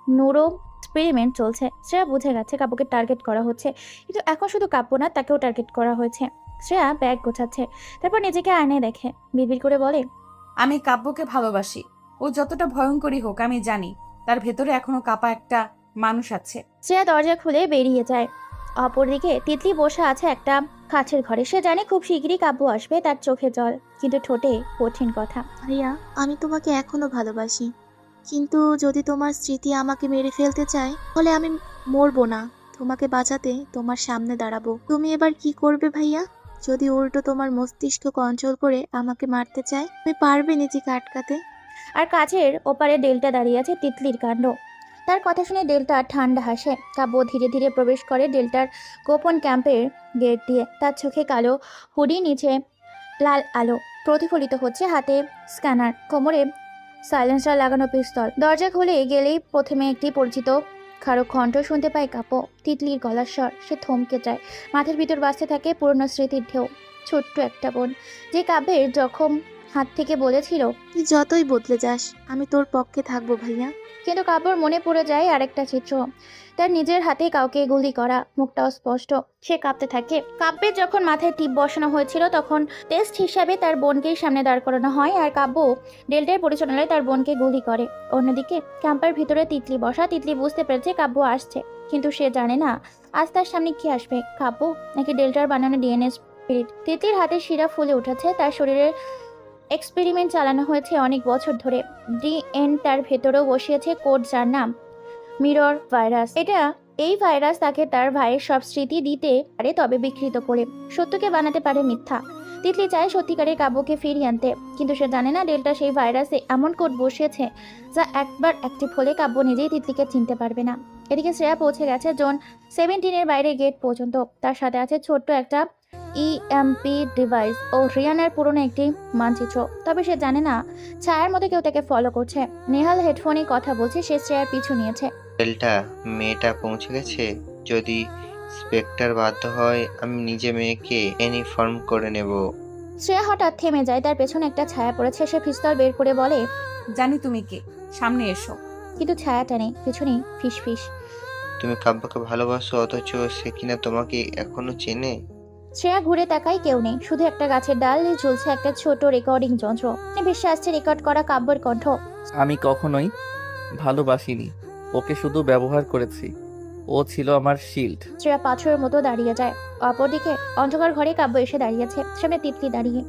নিউরো এক্সপেরিমেন্ট চলছে। শ্রেয়া বুঝে গেছে কাব্যকে টার্গেট করা হচ্ছে, কিন্তু এখন শুধু কাব্য না, তাকেও টার্গেট করা হয়েছে। শ্রেয়া ব্যাগ গোছাচ্ছে, তারপর নিজেকে আয়নায় দেখে বিড়বিড় করে বলে, আমি কাব্যকে ভালোবাসি। ও যতটা ভয়ঙ্করী হোক, আমি জানি তার ভেতরে এখনো কাপা একটা মানুষ আছে। শ্রেয়া দরজা খুলে বেরিয়ে যায়। অপরদিকে তিতলি বসে আছে একটা কাছের ঘরে। সে জানে খুব শিগগিরই কাব্য আসবে। তার চোখে জল, কিন্তু ঠোঁটে কঠিন কথা। ভাইয়া, আমি তোমাকে এখনো ভালোবাসি, কিন্তু যদি তোমার স্মৃতি আমাকে মেরে ফেলতে চায় তাহলে আমি মরবো না। তোমাকে বাঁচাতে তোমার সামনে দাঁড়াবো। তুমি এবার কি করবে ভাইয়া? যদি উল্টো তোমার মস্তিষ্ক কন্ট্রোল করে আমাকে মারতে চায়, তুমি পারবে নিজেকে আটকাতে? আর কাছের ওপারে ডেল্টা দাঁড়িয়ে আছে। তিতলির কাণ্ড। তার কথা শুনে ডেল্টা ঠান্ডা হাসে। কাব্য ধীরে ধীরে প্রবেশ করে ডেল্টার গোপন ক্যাম্পের গেট দিয়ে। তার চোখে কালো হুডি, নিচে লাল আলো প্রতিফলিত হচ্ছে, হাতে স্ক্যানার, কোমরে সাইলেন্সার লাগানো পিস্তল। দরজা খুলে গেলেই প্রথমে একটি পরিচিত কারো কণ্ঠ শুনতে পায় কাব্য। তিতলির গলার স্বর। সে থমকে যায়। মাথার ভিতর বাজতে থাকে পুরনো স্মৃতির ঢেউ। ছোট্ট একটা বোন যে কাব্যের জখম হাত থেকে বলেছিল, তুই যতই বদলে যাস, আমি তোর পক্ষে থাকবো ভাইয়া। কিন্তু কাব্যর মনে পড়ে যায় আরেকটা চিত্র, তার নিজের হাতে কাউকে গুলি করা, মুখটাও স্পষ্ট। সে কাঁপতে থাকে। কাব্যের যখন মাথায় টিপ বসানো হয়েছিল তখন টেস্ট হিসাবে তার বোনকেই সামনে দাঁড় করানো হয়, আর কাব্য ডেল্টার পরিচালনায় তার বোনকে গুলি করে। অন্যদিকে ক্যাম্পের ভিতরে তিতলি বসা। তিতলি বুঝতে পেরেছে কাব্য আসছে, কিন্তু সে জানে না আজ তার সামনে কি আসবে, কাব্য নাকি ডেল্টার বানানো ডিএনএ স্পিরিট। তিতলির হাতে শিরা ফুলে উঠেছে। তার শরীরের এক্সপেরিমেন্ট চালানো হয়েছে অনেক বছর ধরে। ডিএন তার ভেতরেও বসিয়েছে কোড, যার নাম মিরর ভাইরাস। এই ভাইরাস তাকে তার ভাইয়ের সব স্মৃতি দিতে পারে, তবে বিকৃত করে সত্যকে বানাতে পারে মিথ্যা। তিতলি চায় সত্যিকারের কাব্যকে ফিরিয়ে আনতে, কিন্তু সে জানে না ডেল্টা সেই ভাইরাসে এমন কোড বসিয়েছে যা একবার অ্যাক্টিভ হলে কাব্য নিজেই তিতলিকে চিনতে পারবে না। এদিকে শ্রেয়া পৌঁছে গেছে জোন 17 এর বাইরে গেট পর্যন্ত। তার সাথে আছে ছোট্ট একটা ইএমপি ডিভাইস ও রিয়ানের পুরনো একটি মানচিত্র। তবে সে জানে না ছায়ার মধ্যে কেউ তাকে ফলো করছে। নেহাল হেডফোনে কথা বলছে। সে শ্রেয়ার পিছু নিয়েছে। ডেল্টা, মেয়েটা পৌঁছে গেছে। যদি স্পেক্টার বাধ্য হয়, আমি নিজে মেয়েকে ইউনিফর্ম করে নেব। শ্রেয়া হঠাৎ থেমে যায়। তার পেছনে একটা ছায়া পড়েছে। সে পিস্তল বের করে বলে, জানি তুমি কে, সামনে এসো। কিন্তু ছায়াটা নেই। পিছনেই ফিস ফিস। তুমি কাব্যকে ভালোবাসো, অথচ সে কিনা তোমাকে এখনো চেনে। শ্রেয়া ঘুরে তাকায়, কেউ নেই। শুধু একটা গাছের ডাল ঝুলছে একটা ছোট রেকর্ডিং যন্ত্র। ভেসে আসছে রেকর্ড করা কাব্যের কণ্ঠ। আমি কখনোই ভালোবাসিনি, ওকে শুধু ব্যবহার করেছি। ও ছিল আমার শিল্ড। শ্রেয়া পাথরের মতো দাঁড়িয়ে যায়। অপরদিকে অন্ধকার ঘরে কাব্য এসে দাঁড়িয়েছে। সামনে তিতলি দাঁড়িয়ে।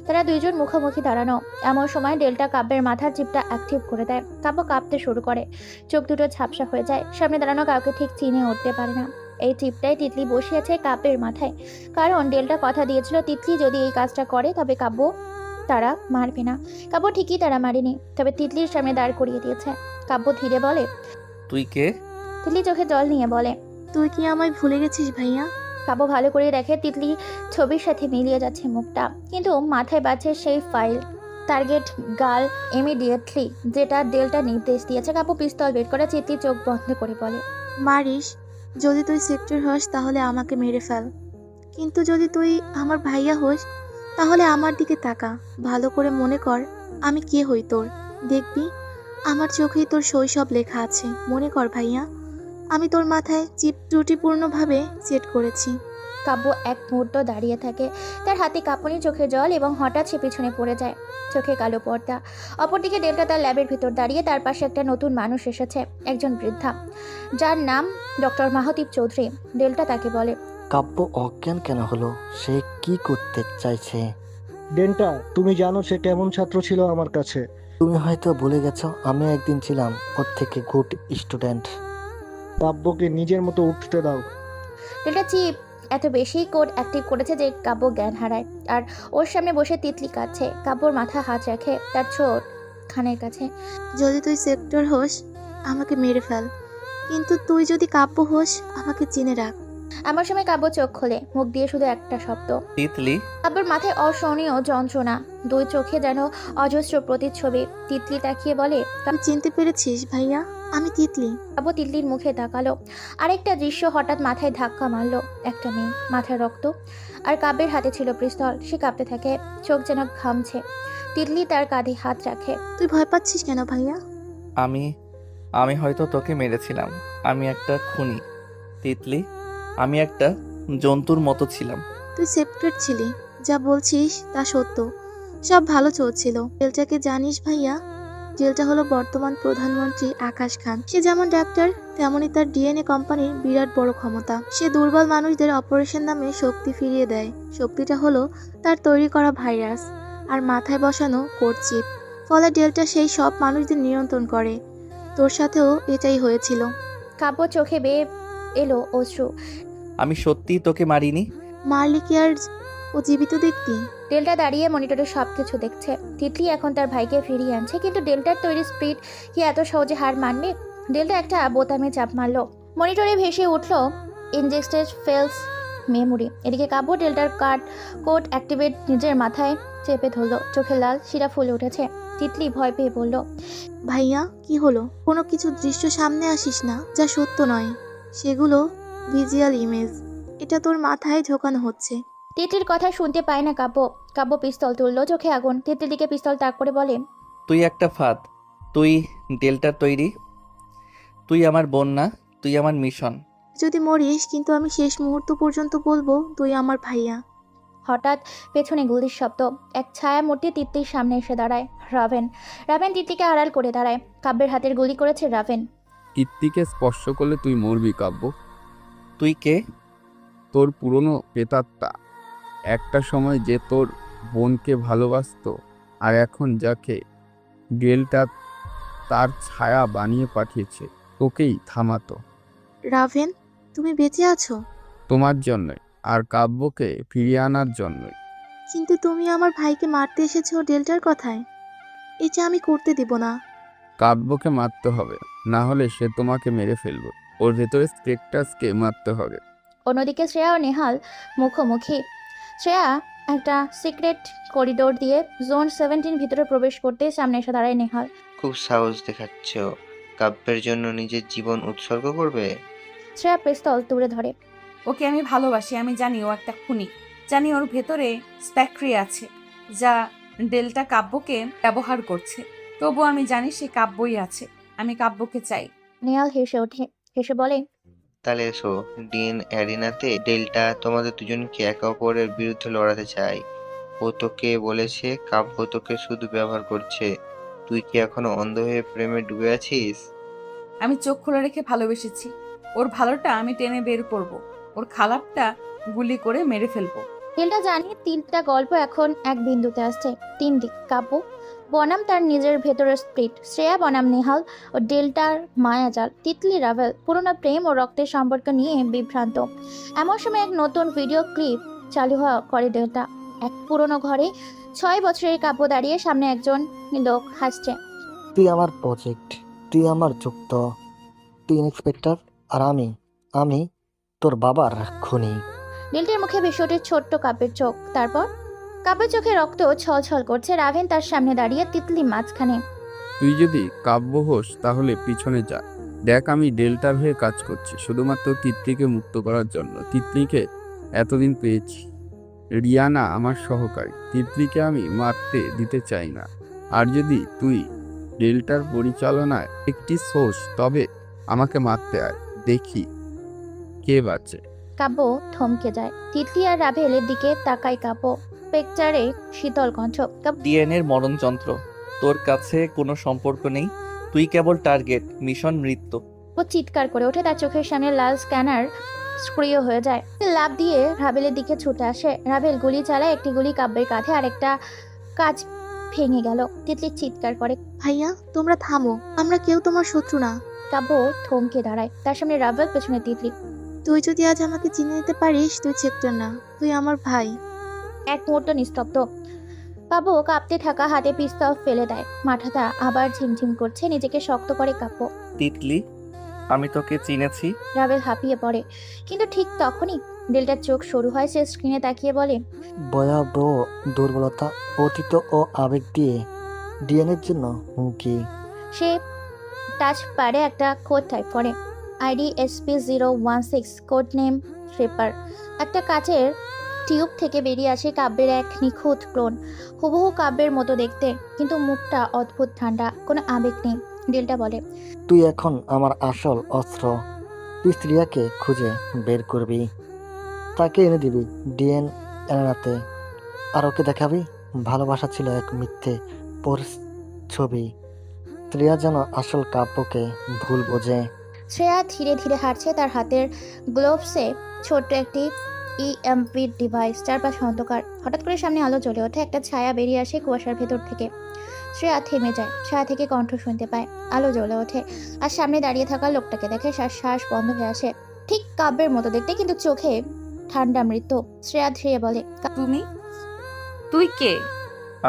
তারা দুইজন মুখোমুখি দাঁড়ানো। এমন সময় ডেল্টা কাব্যের মাথার চিপটা অ্যাক্টিভ করে দেয়। কাব্য কাঁপতে শুরু করে। চোখ দুটো ঝাপসা হয়ে যায়। সামনে দাঁড়ানো কাউকে ঠিক চিনে উঠতে পারে না। এই চিপটাই তিতলি বসিয়েছে কাব্যের মাথায়, কারণ ডেল্টা কথা দিয়েছিল তিতলি যদি এই কাজটা করে তবে কাব্য তারা মারবে না। কাব্য ঠিকই তারা মারেনি, তবে তিতলির সামনে দাঁড় করিয়ে দিয়েছে। কাব্য ধীরে বলে, তুই কে? তিতলি চোখে জল নিয়ে বলে, তুই কি আমায় ভুলে গেছিস ভাইয়া? কাব্য ভালো করে দেখে তিতলি ছবির সাথে মিলিয়ে যাচ্ছে মুখটা, কিন্তু মাথায় বাজছে সেই ফাইল, টার্গেট গার্ল ইমিডিয়েটলি, যেটা ডেল্টা নির্দেশ দিয়েছে। কাব্য পিস্তল বের করে তিতলি চোখ বন্ধ করে বলে, মারিস? যদি তুই সেক্টর হস তাহলে আমাকে মেরে ফেল, কিন্তু যদি তুই আমার ভাইয়া হোস তাহলে আমার দিকে তাকা, ভালো করে মনে কর আমি কে হই তোর। দেখবি আমার চোখেই তোর শৈশব লেখা আছে। মনে কর ভাইয়া, আমি তোর মাথায় চিপ ত্রুটিপূর্ণভাবে সেট করেছি। কাব্য এক মুহূর্ত দাঁড়িয়ে থাকে। তার হাতে কাঁপুনি, চোখে জল, এবং হঠাৎ সে পিছনে পড়ে যায়। চোখে কালো পর্দা। অপরদিকে ডেল্টা তার ল্যাবের ভিতর দাঁড়িয়ে। তার পাশে একটা নতুন মানুষ এসেছে, একজন বৃদ্ধা, যার নাম ডক্টর মাহতীব চৌধুরী। ডেল্টা তাকে বলে, কাব্য অজ্ঞান কেন হলো? সে কি করতে চাইছে? ডেল্টা, তুমি জানো সে কেমন ছাত্র ছিল আমার কাছে? তুমি হয়তো ভুলে গেছো, আমি একদিন ছিলাম ওর থেকে গুড স্টুডেন্ট। কাব্যকে নিজের মতো উঠতে দাও। ডেল্টা চিপ এত বেশি কোড অ্যাক্টিভ করেছে যে কাব্য জ্ঞান হারায়। আর ওর সামনে বসে তিতলি কাঁদছে। কাব্যর মাথা হাত রাখে তার ছোট খানের কাছে। যদি তুই সেক্টর হোস আমাকে মেরে ফেল, কিন্তু তুই যদি কাব্য হোস আমাকে চিনে রাখ। আমার সময় কাব্য চোখ খোলে, মুখ দিয়ে শুধু একটা শব্দ, তিতলি। কাব্যর মাথায় অসহনীয় যন্ত্রণা, দুই চোখে যেন অজস্র প্রতিচ্ছবি। তিতলি তাকিয়ে বলে, তুই চিনতে পেরেছিস ভাইয়া? আমি তিতলি। কাব্য তিতলির মুখে তাকালো। আরেকটা দৃশ্য হঠাৎ মাথায় ধাক্কা মারলো। একটা মেয়ে, মাথায় রক্ত, আর কাব্যের হাতে ছিল পিস্তল। সে কাঁপতে থাকে, চোখ যেন ঘামছে। তিতলি তার কাঁধে হাত রাখে। তুই ভয় পাচ্ছিস কেন ভাইয়া? আমি হয়তো তোকে মেরেছিলাম। আমি একটা খুনি তিতলি। আমি একটা জন্তুর মতো ছিলাম। তুই সেপারেট ছিলি, যা বলছিস তা সত্য। সব ভালো চলছিল। জেলটাকে জানিস ভাইয়া? জেলটা হলো বর্তমান প্রধানমন্ত্রী আকাশ খান। সে যেমন ডাক্তার, তেমনই তার ডিএনএ কোম্পানির বিরাট বড় ক্ষমতা। সে দুর্বল মানুষদের অপারেশন নামে শক্তি ফিরিয়ে দেয়। শক্তিটা হলো তার তৈরি করা ভাইরাস আর মাথায় বসানো কোড চিপ। ফলে ডেল্টা সেই সব মানুষদের নিয়ন্ত্রণ করে। তোর সাথেও এটাই হয়েছিল। কাব্য চোখে বেয়ে এলো অশ্রু। আমি সত্যিই তোকে মারিনি। মারলি কি আর ও জীবিত দেখতি? ডেল্টা দাঁড়িয়ে মনিটরে সবকিছু দেখছে। তিতলি এখন তার ভাইকে ফিরিয়ে আনছে, কিন্তু ডেল্টার তৈরি স্পিড কি এত সহজে হার মানবে? ডেল্টা একটা বোতামে চাপ মারলো, মনিটরে ভেসে উঠল ইনজেক্টেড ফেলস মেমোরি। এদিকে কাব্য ডেল্টার কোড অ্যাক্টিভেট নিজের মাথায় চেপে ধরলো। চোখে লাল শিরা ফুলে উঠেছে। তিতলি ভয় পেয়ে বলল, ভাইয়া কি হলো? কোনো কিছু দৃশ্য সামনে আসিস না যা সত্য নয়। সেগুলো ভিজুয়াল ইমেজ। এটা তোর মাথায় ঢোকানো হচ্ছে। তিতলির কথা শুনতে পায় না কাব্য। কাব্য পিস্তল তুললো, চোখে আগুন। তিতলির দিকে পিস্তল তাক করে বলে, তুই একটা ফাঁদ। তুই ডেল্টার তৈরি। তুই আমার বোন না, তুই আমার মিশন। যদি মরিস, কিন্তু আমি শেষ মুহূর্ত পর্যন্ত বলবো তুই আমার ভাইয়া। হঠাৎ পেছনে গুলির শব্দ। এক ছায়া মূর্তি তিতলির সামনে এসে দাঁড়ায়। রাভেন তিতলিকে আড়াল করে দাঁড়ায়। কাব্যের হাতের গুলি করেছে রাভেন। কীর্তিকে স্পর্শ করলে তুই মরবি কাব্য। তুই কে? তোর পুরনো প্রেতাত্মা। একটা সময় যে তোর বোনকে ভালোবাসতো, আর এখন যাকে ডেল্টা তার ছায়া বানিয়ে পাঠিয়েছে তোকেই থামাতো। রাভেন, তুমি বেঁচে আছো? তোমার জন্যই, আর কাব্যকে ফিরিয়ে আনার জন্যই। কিন্তু তুমি আমার ভাইকে মারতে এসেছো ডেল্টার কথায়। এটা আমি করতে দিব না। কাব্যকে মারতে হবে, না হলে সে তোমাকে মেরে ফেলবে। ওর ভেতরে স্পেকটাসকে মারতে হবে। অন্যদিকে শ্রেয়া ও নেহাল মুখোমুখি। শ্রেয়া একটা সিক্রেট করিডোর দিয়ে জোন 17 ভিতরে প্রবেশ করতে সামনে এসে দাঁড়ায় নেহাল। খুব সাহস দেখাচ্ছ। কাব্যের জন্য নিজের জীবন উৎসর্গ করবে? শ্রেয়া পিস্তল তুলে ধরে। ওকে আমি ভালোবাসি। আমি জানি ও একটা খুনি। জানি ওর ভেতরে স্প্যাক্ট্রি আছে যা ডেল্টা কাব্যকে ব্যবহার করছে। তবু আমি জানি সে কাব্যই আছে। আমি কাব্যকে চাই। নেহাল হেসে ওঠে, হেসে বলে, তাহলে এসো, ডিএন অ্যারিনাতে ডেল্টা তোমাদের দুজনকে একে অপরের বিরুদ্ধে লড়াতে চাই। ও তোকে বলেছে কাব্য তোকে শুধু ব্যবহার করছে। তুই কি এখনো অন্ধ হয়ে প্রেমে ডুবে আছিস? আমি চোখ খোলা রেখে ভালোবেসেছি। ওর ভালোটা আমি টেনে বের করব। ওর খারাপটা গুলি করে মেরে ফেলবো। ডেল্টা জানি 3টা গল্প এখন এক বিন্দুতে আসছে। 3 দিক। কাব্য বনাম তার নিজের ভেতরের স্প্রিট, শ্রেয়া বনাম নেহাল ও ডেল্টার মায়াজাল, তিতলি রাভেল পুরোনো প্রেম ও রক্তের সম্পর্ক নিয়ে বিভ্রান্ত। এমন সময় এক নতুন ভিডিও ক্লিপ চালু করে ডেল্টা। এক পুরোনো ঘরে 6 বছরের কাব্য দাঁড়িয়ে, সামনে একজন লোক হাসছে। তুই আমার প্রজেক্ট, তুই আমার যুক্ত, তুই ইন্সপেক্টর, আর আমি তোর বাবার খুনি। ডেল্টার মুখে ভেসে ওঠে ছোট্ট কাব্যের চোখ। তারপর কাব্যের চোখে রক্ত ছলছল করছে। রাভেন তার সামনে দাঁড়িয়ে, তিতলি মাঝখানে। তুই যদি কাব্য হোস তাহলে পিছনে যা। দেখ, আমি ডেল্টার হয়ে কাজ করছি শুধুমাত্র তিতলিকে মুক্ত করার জন্য। তিতলিকে এতদিন পেয়েছি। রিয়ানা আমার সহকারী। তিতলিকে আমি মারতে দিতে চাই না। আর যদি তুই ডেল্টার পরিচালনায় একটি সোর্স, তবে আমাকে মারতে আয়, দেখি কে বাঁচে। কাব্য থমকে যায়। তিতলি আর রাভেলের দিকে তাকায় কাব্য। পেকচারে শীতল কণ্ঠ। ডিএনএর মরণযন্ত্র। তোর কাছে কোনো সম্পর্ক নেই। তুই কেবল টার্গেট, মিশন মৃত্যু। ও চিৎকার করে ওঠে। তার চোখের সামনে লাল স্ক্যানার স্ক্রিয় হয়ে যায়। লাফ দিয়ে রাভেলের দিকে ছুটে আসে। রাভেল গুলি চালায়। একটি গুলি কাব্যের কাঁধে, আর একটা কাঁচ ভেঙে গেল। তিতলি চিৎকার করে, ভাইয়া তোমরা থামো, আমরা কেউ তোমার শত্রু না। কাব্য থমকে দাঁড়ায়। তার সামনে রাভেল, পেছনে তিতলি। তুই যদি আজ আমাকে চিনে নিতে পারিস, তুই চেকটা না, তুই আমার ভাই। এক মুহূর্ত নিস্তব্ধ। কাব্য কাঁপতে থাকা হাতে পিস্তল ফেলে দেয়। মাথাটা আবার ঝিমঝিম করছে, নিজেকে শক্ত করে কাব্য। তিতলি, আমি তোকে চিনেছি। রাবেল হাঁপিয়ে পড়ে, কিন্তু ঠিক তখনই ডেল্টার চোখ সরু হয়। সে স্ক্রিনে তাকিয়ে বলে, ভয়াবহ দুর্বলতা, অতীত ও আবেগ দিয়ে ডিএনএর জন্য হুমকি। সে টাচ পারে একটা কোড টাইপ করে, IDSP016, কোড নেম ট্রেপার। একটা কাচের টিউব থেকে বেরিয়ে আসে কাব্যের এক নিখুঁত ক্লোন, হুবহু কাব্যের মতো দেখতে, কিন্তু মুখটা অদ্ভুত ঠান্ডা, কোনো আবেগ নেই। ডেল্টা বলে, তুই এখন আমার আসল অস্ত্র। তুই স্ত্রিয়াকে খুঁজে বের করবি, তাকে এনে দিবি ডিএনএতে, আর ওকে দেখাবি ভালোবাসা ছিল এক মিথ্যে ছবি। স্ত্রিয়া যেন আসল কাব্যকে ভুল বোঝে। শ্রেয়া ধীরে ধীরে হাঁটছে, তার হাতের গ্লোভসে ছোট্ট একটি ইএমপি ডিভাইস, চারপাশে অন্ধকার। হঠাৎ করে সামনে আলো জ্বলে ওঠে, একটা ছায়া বেরিয়ে আসে কুয়াশার ভেতর থেকে। শ্রেয়া থেমে যায়, ছায়া থেকে কণ্ঠ শুনতে পায়, আলো জ্বলে ওঠে, আর সামনে দাঁড়িয়ে থাকা লোকটাকে দেখে শ্বাস বন্ধ হয়ে আসে। ঠিক কাব্যের মতো দেখতে, কিন্তু চোখে ঠান্ডা মৃত্যু। শ্রেয়া ধীরে বলে, তুই কে?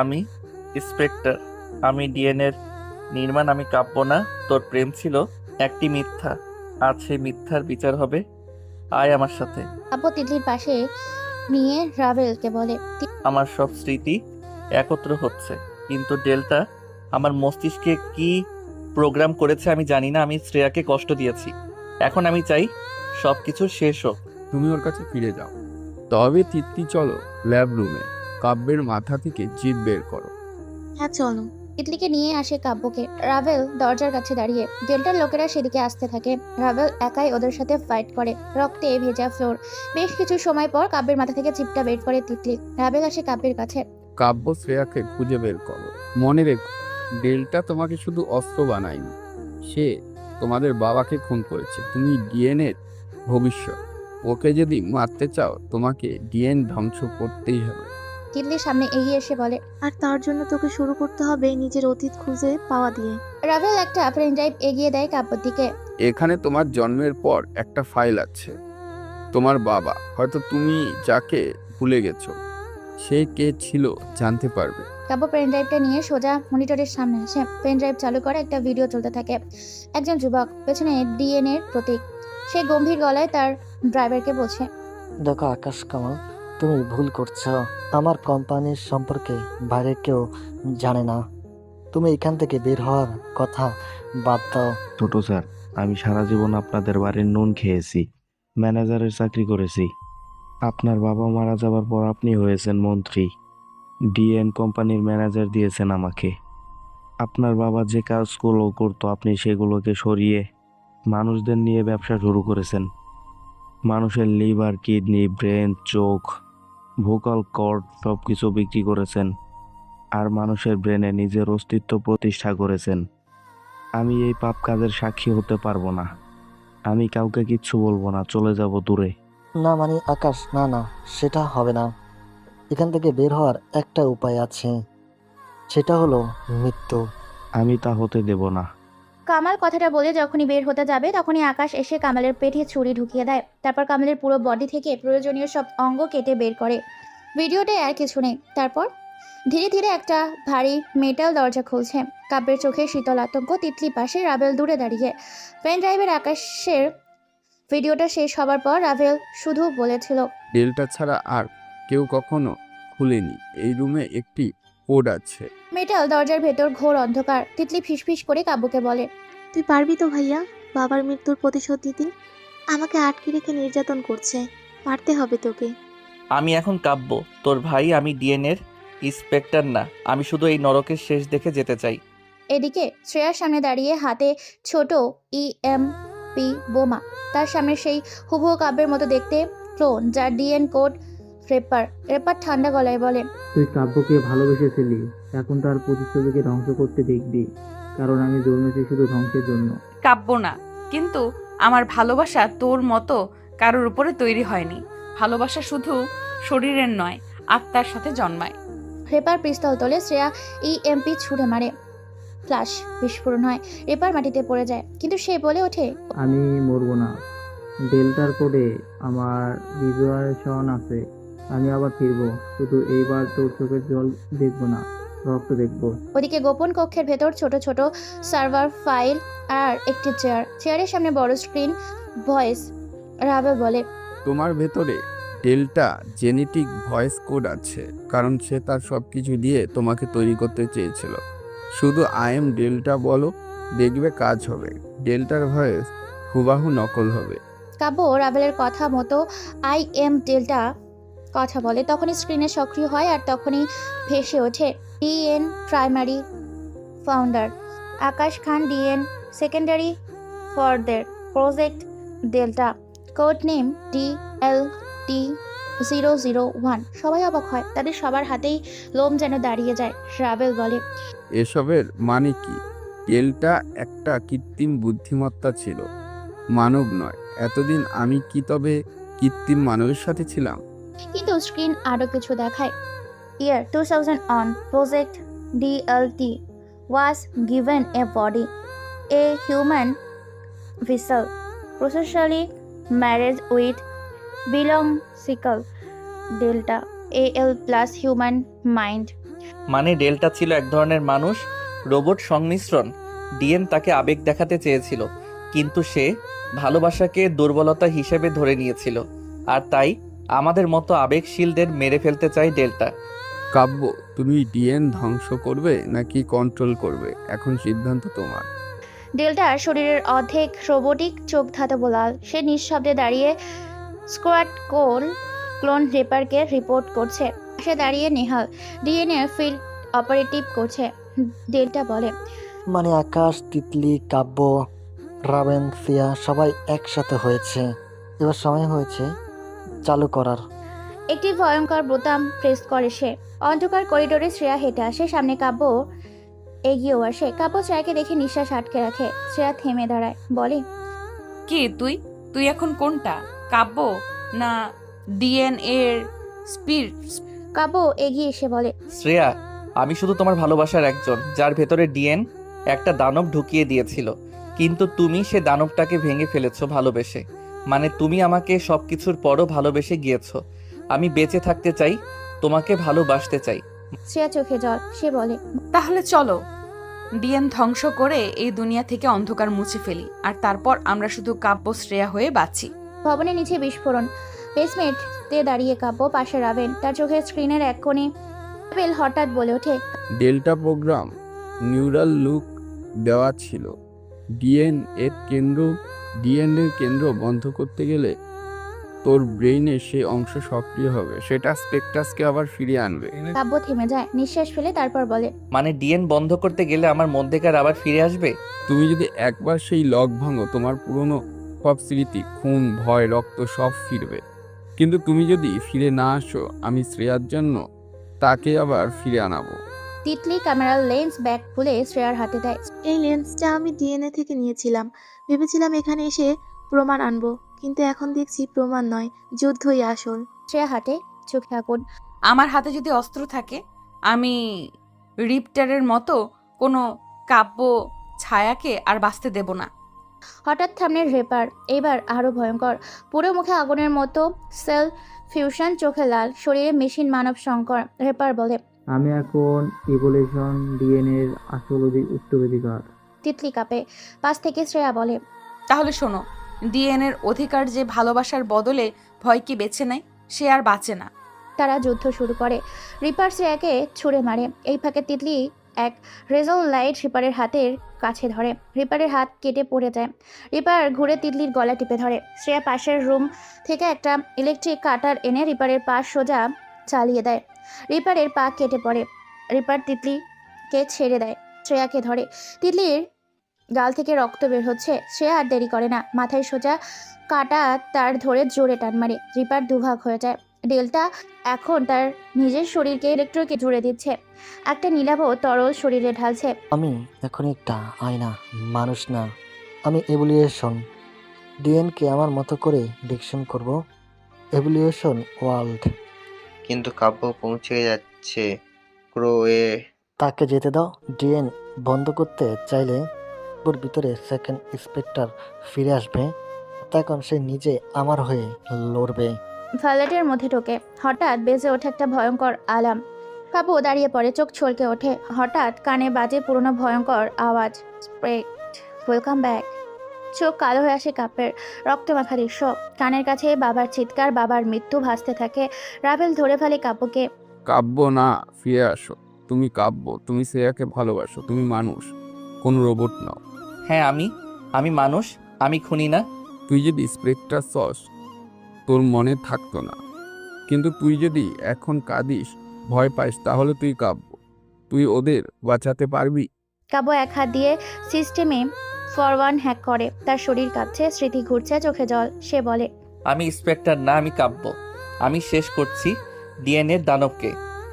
আমি ইন্সপেক্টর, আমি ডিএনএর নির্মাণ, আমি কাব্য না। তোর প্রেম ছিল একটি মিথ্যা, আজ সেই মিথ্যার বিচার হবে। আয় আমার সাথে। কাব্য তিতলির পাশে নিয়ে রাভেলকে বলে, আমার সব স্মৃতি একত্র হচ্ছে, কিন্তু ডেল্টা আমার মস্তিষ্কে কি প্রোগ্রাম করেছে আমি জানি না। আমি শ্রেয়াকে কষ্ট দিয়েছি, এখন আমি চাই সবকিছু শেষ হোক। তুমি ওর কাছে ফিরে যাও। তবে তিতলি, চলো ল্যাব রুমে, কাব্যের মাথা থেকে জিভ বের করো। হ্যাঁ চলো। তিতলিকে নিয়ে আসে কাব্যকে। রাভেল দরজার কাছে দাঁড়িয়ে, ডেল্টার লোকেরা সেদিকে আসতে থাকে। রাভেল একাই ওদের সাথে ফাইট করে, রক্তে ভেজা ফ্লোর। বেশ কিছু সময় পর কাব্যের মাথা থেকে চিপটা বের করে তিতলি। রাভেল আসে কাব্যের কাছে। কাব্য, শ্রেয়াকে খুঁজে বের করো। মনে রেখো, ডেল্টা তোমাকে শুধু অস্ত্র বানায়নি, সে তোমাদের বাবাকে খুন করেছে। তুমি ডিএনএর ভবিষ্যৎ, ওকে যদি মারতে চাও তোমাকে ডিএন ধ্বংস করতেই হবে। তিতলির সামনে এগিয়ে এসে বলে, আর তার জন্য তোকে শুরু করতে হবে নিজের অতীত খুঁজে পাওয়া দিয়ে। রাভেল একটা পেন ড্রাইভ এগিয়ে দেয় কাব্যর দিকে। এখানে তোমার জন্মের পর একটা ফাইল আছে। তোমার বাবা, হয়তো তুমি যাকে ভুলে গেছো, সে কে ছিল জানতে পারবে। কাব্য পেন ড্রাইভটা নিয়ে সোজা মনিটরের সামনে আসে। পেন ড্রাইভ চালু করে, একটা ভিডিও চলতে থাকে। একজন যুবক, পেছনে ডিএনএর প্রতীক। সে গম্ভীর গলায় তার ড্রাইভারকে বলছে, দেখো আকাশ কামাল, তুমি ভুল করছো। আমার কোম্পানির সম্পর্কে বাইরে কেউ জানে না। তুমি এখান থেকে বের হওয়ার কথা বাদ দাও। ছোট স্যার, আমি সারা জীবন আপনাদের বাড়ির নুন খেয়েছি, ম্যানেজারের চাকরি করেছি। আপনার বাবা মারা যাবার পর আপনি হয়েছেন মন্ত্রী, ডিএন কোম্পানির ম্যানেজার দিয়েছেন আমাকে। আপনার বাবা যে কাজগুলো করতো আপনি সেগুলোকে সরিয়ে মানুষদের নিয়ে ব্যবসা শুরু করেছেন। মানুষের লিভার, কিডনি, ব্রেন, চোখ, ভোকাল কর্ড সব কিছু বিক্রি করেছেন, আর মানুষের ব্রেনে নিজের অস্তিত্ব প্রতিষ্ঠা করেছেন। আমি এই পাপ কাজের সাক্ষী হতে পারবো না। আমি কাউকে কিচ্ছু বলবো না, চলে যাব দূরে। না মানে আকাশ, না না, সেটা হবে না। এখান থেকে বের হওয়ার একটা উপায় আছে, সেটা হলো মৃত্যু। আমি তা হতে দেব না। কামাল কথাটা বলে যখনই বের হতে যাবে, তখনই আকাশ এসে কামালের পেটে ছুরি ঢুকিয়ে দেয়। তারপর কামালের পুরো বডি থেকে প্রয়োজনীয় সব অঙ্গ কেটে বের করে। ভিডিওটায় আর কিছু নেই। তারপর ধীরে ধীরে একটা ভারী মেটাল দরজা খুলছে। কাব্যের চোখে শীতল আতঙ্ক। তিতলি পাশে, রাভেল দূরে দাঁড়িয়ে। পেন ড্রাইভের আকাশের ভিডিওটা শেষ হবার পর রাভেল শুধু বলেছিল, ডেল্টা ছাড়া আর কেউ কখনো খুলেনি। এই রুমে একটি কোড আছে। মেটাল দরজার ভেতর ঘোর অন্ধকার। তিতলি ফিসফিস করে কাব্যকে বলে, তুই পারবি তো ভাইয়া বাবার মৃত্যুর প্রতিশোধ নিতে? আমাকে আটকে রেখে নির্যাতন করছে, পারতে হবে তোকে। আমি এখন কাব্য, তোর ভাই। আমি ডিএনএর ইন্সপেক্টর না, আমি শুধু এই নরকের শেষ দেখে যেতে চাই। এদিকে শ্রেয়ার সামনে দাঁড়িয়ে, হাতে ছোট ইএমপি বোমা। তার সামনে সেই হুবহু কাব্যের মতো দেখতে ক্লোন, যার ডিএন কোড রেপার। রেপার ঠান্ডা গলায় বলে, তুই কাব্যকে ভালোবেসেছিলি, এখন তার প্রতিচ্ছবিকে ধ্বংস করতে দেখবি, কারণ আমি জন্মেছি শুধু ধ্বংসের জন্য। কাব্য না, কিন্তু আমার ভালোবাসা তোর মতো কারোর উপরে তৈরি হয়নি। ভালোবাসা শুধু শরীরের নয়, আত্মার সাথে জন্মায়। রেপার পিস্তল তোলে। শ্রেয়া ইএমপি ছুড়ে মারে। ফ্লাশ বিস্ফোরণ হয়। রেপার মাটিতে পড়ে যায়, কিন্তু সে বলে ওঠে, আমি মরবো না, ডেল্টার কোডে আমার ভিজুয়ালেশন আছে। আমি আবার ফিরবো, শুধু এইবার তোর চোখের জল দেখবো না, রক্ত দেখবো। ওদিকে গোপন কক্ষের ভেতর ছোট ছোট সার্ভার ফাইল আর একটি চেয়ারের সামনে বড় স্ক্রিন। ভয়েস রাবেল বলে, তোমার ভেতরে ডেল্টা জেনেটিক ভয়েস কোড আছে, কারণ সে তার সব কিছু দিয়ে তোমাকে তৈরি করতে চেয়েছিল। শুধু আই এম ডেল্টা বলো, দেখবে কাজ হবে। ডেল্টার ভয়েস হুবাহু নকল হবে। কাব্য রাবেলের কথা মতো আই এম ডেল্টা কথা বলে। তখনই স্ক্রিনে সক্রিয় হয় আর তখনই ভেসে ওঠে DN primary founder Akash Khan, DN secondary for দের project Delta, code name DLT-001। সবাই অবাক হয়, তাদের সবার হাতেই লোম যেন দাঁড়িয়ে যায়। রাবেল বলে, এসবের মানে কি? ডেল্টা একটা কৃত্রিম বুদ্ধিমত্তা ছিল, মানব নয়। এতদিন আমি কি তবে কৃত্রিম মানবের সাথে ছিলাম? কিন্তু স্ক্রিন আরও কিছু দেখায়। Year 2001, Project DLT was given a body, a human vessel, processually marriage with biological Delta, AL plus human mind. মানে ডেল্টা ছিল এক ধরনের মানুষ, রোবট সংমিশ্রণ। ডিএন তাকে আবেগ দেখাতে চেয়েছিল, কিন্তু সে ভালোবাসাকে দুর্বলতা হিসেবে ধরে নিয়েছিল, আর তাই আমাদের মতো আবেগশীলদের মেরে ফেলতে চায় ডেল্টা। কাব্য, তুমি ডিএন ধ্বংস করবে নাকি কন্ট্রোল করবে? এখন সিদ্ধান্ত তোমার। ডেল্টার শরীরের অর্ধেক রোবোটিক, চোখ ধাতব লাল। সে নিঃশব্দে দাঁড়িয়ে স্কোয়াড ক্লোন রেপারকে রিপোর্ট করছে। সে দাঁড়িয়ে নেহাল ডিএনএ ফিল্ড অপারেটিভ করছে। ডেল্টা বলে, মানে আকাশ, তিতলি, কাব্য, রাবেন, সিয়া সবাই একসাথে হয়েছে। এবার সময় হয়েছে চালু করার। একটি ভয়ঙ্কর বোতাম প্রেস করে সে। অন্ধকার করিডোরে শ্রেয়া হেঁটে আসে, সামনে কাব্য এগিয়েও আসে। কাব্য শ্রেয়াকে দেখে নিঃশ্বাস আটকে রাখে। শ্রেয়া থেমে দাঁড়ায়, বলে, কি তুই তুই এখন কোনটা, কাব্য না ডিএন এর স্পিরিট? কাব্য এগিয়ে এসে বলে, শ্রেয়া, আমি শুধু তোমার ভালোবাসার একজন, যার ভেতরে ডিএন একটা দানব ঢুকিয়ে দিয়েছিল, কিন্তু তুমি সে দানবটাকে ভেঙে ফেলেছো ভালোবেসে। মানে তুমি আমাকে সবকিছুর পরও ভালোবেসে গিয়েছো। আমি বেঁচে থাকতে চাই, তোমাকে ভালোবাসতে চাই। শ্রেয়া চোখে জল। সে বলে, তাহলে চলো ডিএন ধ্বংস করে এই দুনিয়া থেকে অন্ধকার মুছে ফেলি, আর তারপর আমরা শুধু কাব্য শ্রেয়া হয়ে বাঁচি। ভবনের নিচে বিস্ফোরণ। বেসমেন্টে দাঁড়িয়ে কাব্য, পাশে রাবেন। তার চোখের স্ক্রিনের এক কোণে। রাবেল হঠাৎ বলে ওঠে, ডেল্টা প্রোগ্রাম নিউরাল লুক দেওয়া ছিল। ডিএন এর কেন্দ্র বন্ধ করতে গেলে তোর ব্রেইনে সেই অংশ সক্রিয় হবে, সেটা স্পেকট্রাসকে আবার ফিরিয়ে আনবে। কাব্য থেমে যায়, নিঃশ্বাস ফেলে তারপর বলে, মানে ডিএন বন্ধ করতে গেলে আমার মধ্যেকার আবার ফিরে আসবে? তুমি যদি একবার সেই লক ভাঙো, তোমার পুরনো সব স্মৃতি, খুন, ভয়, রক্ত সব ফিরবে। কিন্তু তুমি যদি ফিরে না আসো, আমি শ্রেয়ার জন্য তাকে আবার ফিরে আনাবো। তিতলি ক্যামেরার লেন্স ব্যাগ খুলে শ্রেয়ার হাতে দেয়। এই লেন্সটা আমি ডিএনএ থেকে নিয়েছিলাম। ভেবেছিলাম এখানে এসে প্রমাণ আনবো, কিন্তু এখন দেখছি প্রমাণ নয়, যুদ্ধই আসল। শ্রেয়া হাতে চোখে আগুন। আমার হাতে যদি অস্ত্র থাকে, আমি রিপ্টারের মতো কোনো কাব্য ছায়াকে আর বাঁচতে দেব না। হঠাৎ থামনে রেপার, এবার আরো ভয়ঙ্কর। পুরো মুখে আগুনের মতো সেল ফিউশন, চোখে লাল, শরীরে মেশিন মানব শঙ্কর। রেপার বলে, আমি এখন ইভোলিউশন ডিএনএর আসল উত্তরাধিকার। তিতলি কাঁপে। পাশ থেকে শ্রেয়া বলে, তাহলে শোনো, ডিএন এর অধিকার যে ভালোবাসার বদলে ভয়কে বেছে নেয়, সে আর বাঁচে না। তারা যুদ্ধ শুরু করে। রিপার শ্রেয়াকে ছুঁড়ে মারে। এই ফাঁকে তিতলি এক রেজল লাইট রিপারের হাতের কাছে ধরে। রিপারের হাত কেটে পড়ে যায়। রিপার ঘুরে তিতলির গলা টিপে ধরে। শ্রেয়া পাশের রুম থেকে একটা ইলেকট্রিক কাটার এনে রিপারের পা সোজা চালিয়ে দেয়। রিপারের পা কেটে পড়ে। রিপার তিতলিকে ছেড়ে দেয়, শ্রেয়াকে ধরে। তিতলির গাল থেকে রক্ত বের হচ্ছে। শ্রেয়া আর দেরি করে না, মাথায় সোজা কাটা তার ধরে জোরে টান মারে। রিপার দুভাগ হয়ে যায়। ডেল্টা এখন তার নিজের শরীরকে ইলেকট্রোকে জুড়ে দিচ্ছে, একটা নীলাভ তরল শরীরে ঢালছে। আমি এখন একটা আয়না, মানুষ না। আমি এভলিউশন ডিএনকে আমার মতো করে ডিকশন করব। Evolution world. কিন্তু কাব্য পৌঁছে যাচ্ছে ক্রোয়ে। তাকে যেতে দাও। ডিএন বন্ধ করতে চাইলে ওর ভিতরে সেকেন্ড ইন্সপেক্টর ফিরে আসবে, এখন সে নিজে আমার হয়ে লড়বে। ফ্ল্যাটের মধ্যে ঢোকে। হঠাৎ বেজে ওঠে একটা ভয়ঙ্কর আলার্ম। কাব্য দাঁড়িয়ে পড়ে, চোখ ছলকে ওঠে। হঠাৎ কানে বাজে পুরনো ভয়ঙ্কর আওয়াজ, স্প্রেক্ট, ওয়েলকাম ব্যাক। চোখ কালো হয়ে আসে কাব্যের। রক্তমাখা দৃশ্য। কানের কাছে বাবার চিৎকার, বাবার মৃত্যু ভাসতে থাকে। রাভেল ধরে ফেলে কাব্যকে। কাব্য না, ফিরে আসো। তুমি কাব্য, তুমি শ্রেয়াকে ভালোবাসো, তুমি মানুষ, কোনো রোবট নাও। হ্যাঁ, আমি মানুষ, আমি খুনি না। তুই যদি স্প্রেকটার সস তোর মনে থাকতো না, কিন্তু তুই যদি এখন কাঁদিস, ভয় পাইস, তাহলে তুই কাব্য, তুই ওদের বাঁচাতে পারবি? কাব্য এক হাত দিয়ে সিস্টেমে ফরওয়ার্ড হ্যাক করে। তার শরীর কাঁপছে, স্মৃতি ঘুরছে, চোখে জল। সে বলে, আমি ইন্সপেক্টর না, আমি কাব্য। আমি শেষ করছি ডিএনএর দানবকে।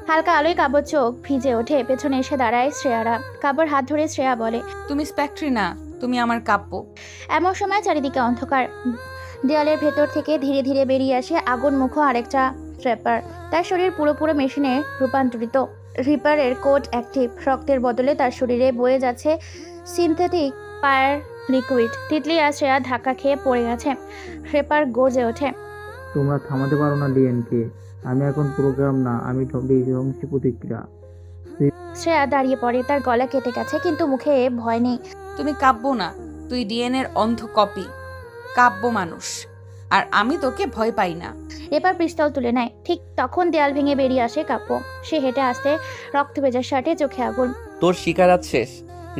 হালকা আলোয় কাব্যর চোখ ভিজে ওঠে। পেছনে এসে দাঁড়ায় শ্রেয়ারা। কাব্যর হাত ধরে শ্রেয়া বলে, তুমি স্পেক্ট্রি না, তুমি আমার কাব্য। এমন সময় চারিদিকে অন্ধকার। দেয়ালের ভেতর থেকে ধীরে ধীরে বেরিয়ে আসে আগুন মুখ আরেকটা ট্র্যাপার। তার শরীর পুরোপুরো মেশিনে রূপান্তরিত। রিপারের কোড অ্যাক্টিভ। রক্তের বদলে তার শরীরে বয়ে যাচ্ছে সিনথেটিক ফায়ার লিকুইড। তিতলি আর শ্রেয়া ধাক্কা খেয়ে পড়ে গেছে। রেপার গর্জে ওঠে, তোমরা থামাতে পারো না ডিএনকে। আমি এখন প্রোগ্রাম না, আমি ধ্বংসী প্রতিক্রিয়া। শ্রেয়া দাঁড়িয়ে পড়ে। তার গলা কেটে গেছে, কিন্তু মুখে ভয় নেই। তুমি কাব্য না, তুই ডিএনএর অন্ধ কপি। কাব্য মানুষ, আর আমি তোকে ভয় পাই না। রেপার পিস্তল তুলে নেয়। ঠিক তখন দেয়াল ভেঙে বেরিয়ে আসে কাব্য। সে হেঁটে আসতে, রক্ত ভেজা শার্টে, চোখে আগুন। তোর শিকার আজ শেষ।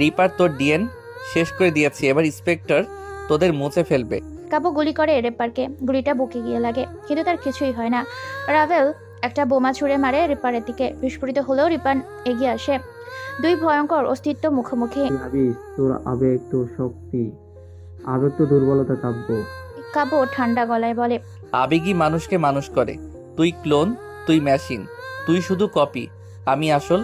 রিপার তোর ডিএন শেষ করে দিয়েছি। এবার ইন্সপেক্টর তোদের মুছে ফেলবে। কাব্য গুলি করে রেপারকে। গুলিটা বুকে গিয়ে লাগে, কিন্তু তার কিছুই হয় না। রাভেল একটা বোমা ছুঁড়ে মারে রিপারের দিকে। বিস্ফোরিত হলেও রিপার এগিয়ে আসে। দুই ভয়ঙ্কর অস্তিত্ব মুখোমুখি। তুই ভাবিস তোর আবেগ তোর শক্তি, আবেগ তো দুর্বলতা কাব্য। কাব্য ঠান্ডা গলায় বলে, আবেগই মানুষকে মানুষ করে। তুই ক্লোন, তুই মেশিন, তুই শুধু কপি, আমি আসল।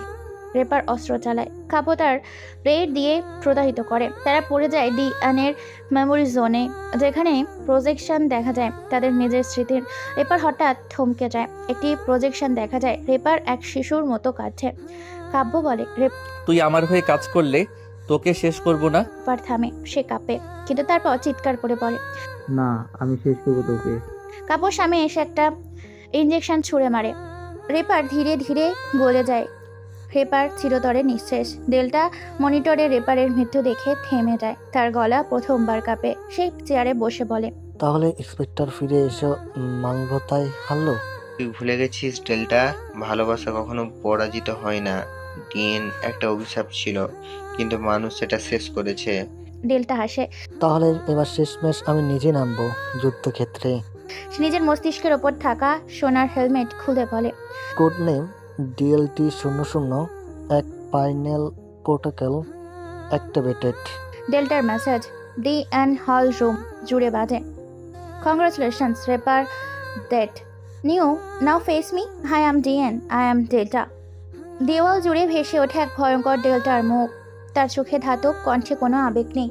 রেপার অস্ত্র চালায়। কাব্য তার ব্লেড দিয়ে প্রদাহিত করে। তারা পড়ে যায় ডিএনএর মেমোরি জোনে, যেখানে প্রজেকশন দেখা যায় তাদের নিজের স্মৃতির। রেপার হঠাৎ থমকে যায়। একটি প্রজেকশন দেখা যায় রেপার এক শিশুর মতো কাঁদছে। কাব্য বলে, তুই আমার হয়ে কাজ করলে তোকে শেষ করব না। রেপার থামে। সে কাঁপে, কিন্তু তারপর চিৎকার করে বলে, না, আমি শেষ করবো তোকে। কাব্যর সামনে এসে একটা ইঞ্জেকশন ছুঁড়ে মারে। রেপার ধীরে ধীরে গলে যায়। রেপার চিরতরে নিঃশেষ। ডেল্টা মনিটরে রেপারের মৃত্যু দেখে থেমে যায়। তার গলা প্রথমবার কাঁপে। সে চেয়ারে বসে বলে, তাহলে ইন্সপেক্টর ফিরে এসে মানবতায় হারলো? তুই ভুলে গেছিস ডেল্টা, ভালোবাসা কখনো পরাজিত হয় না। ডিএন একটা অভিশাপ ছিল, কিন্তু মানুষ সেটা শেষ করেছে। ডেল্টা হাসে। তাহলে এবার শেষমেশ আমি নিজে নামবো যুদ্ধক্ষেত্রে। সে নিজের মস্তিষ্কের ওপর থাকা সোনার হেলমেট খুলে বলে, কোড নেম DLT-00, এক পাইনেল প্রোটোকল অ্যাক্টিভেটেড। ডেল্টার মেসেজ ডিএন হল রুম জুড়ে বাজে। Congratulations, reaper dead. New now face me, hi am DN, I am Delta. দেওয়াল জুড়ে ভেসে ওঠে এক ভয়ঙ্কর ডেল্টার মুখ। তার চোখে ধাতব, কণ্ঠে কোনো আবেগ নেই।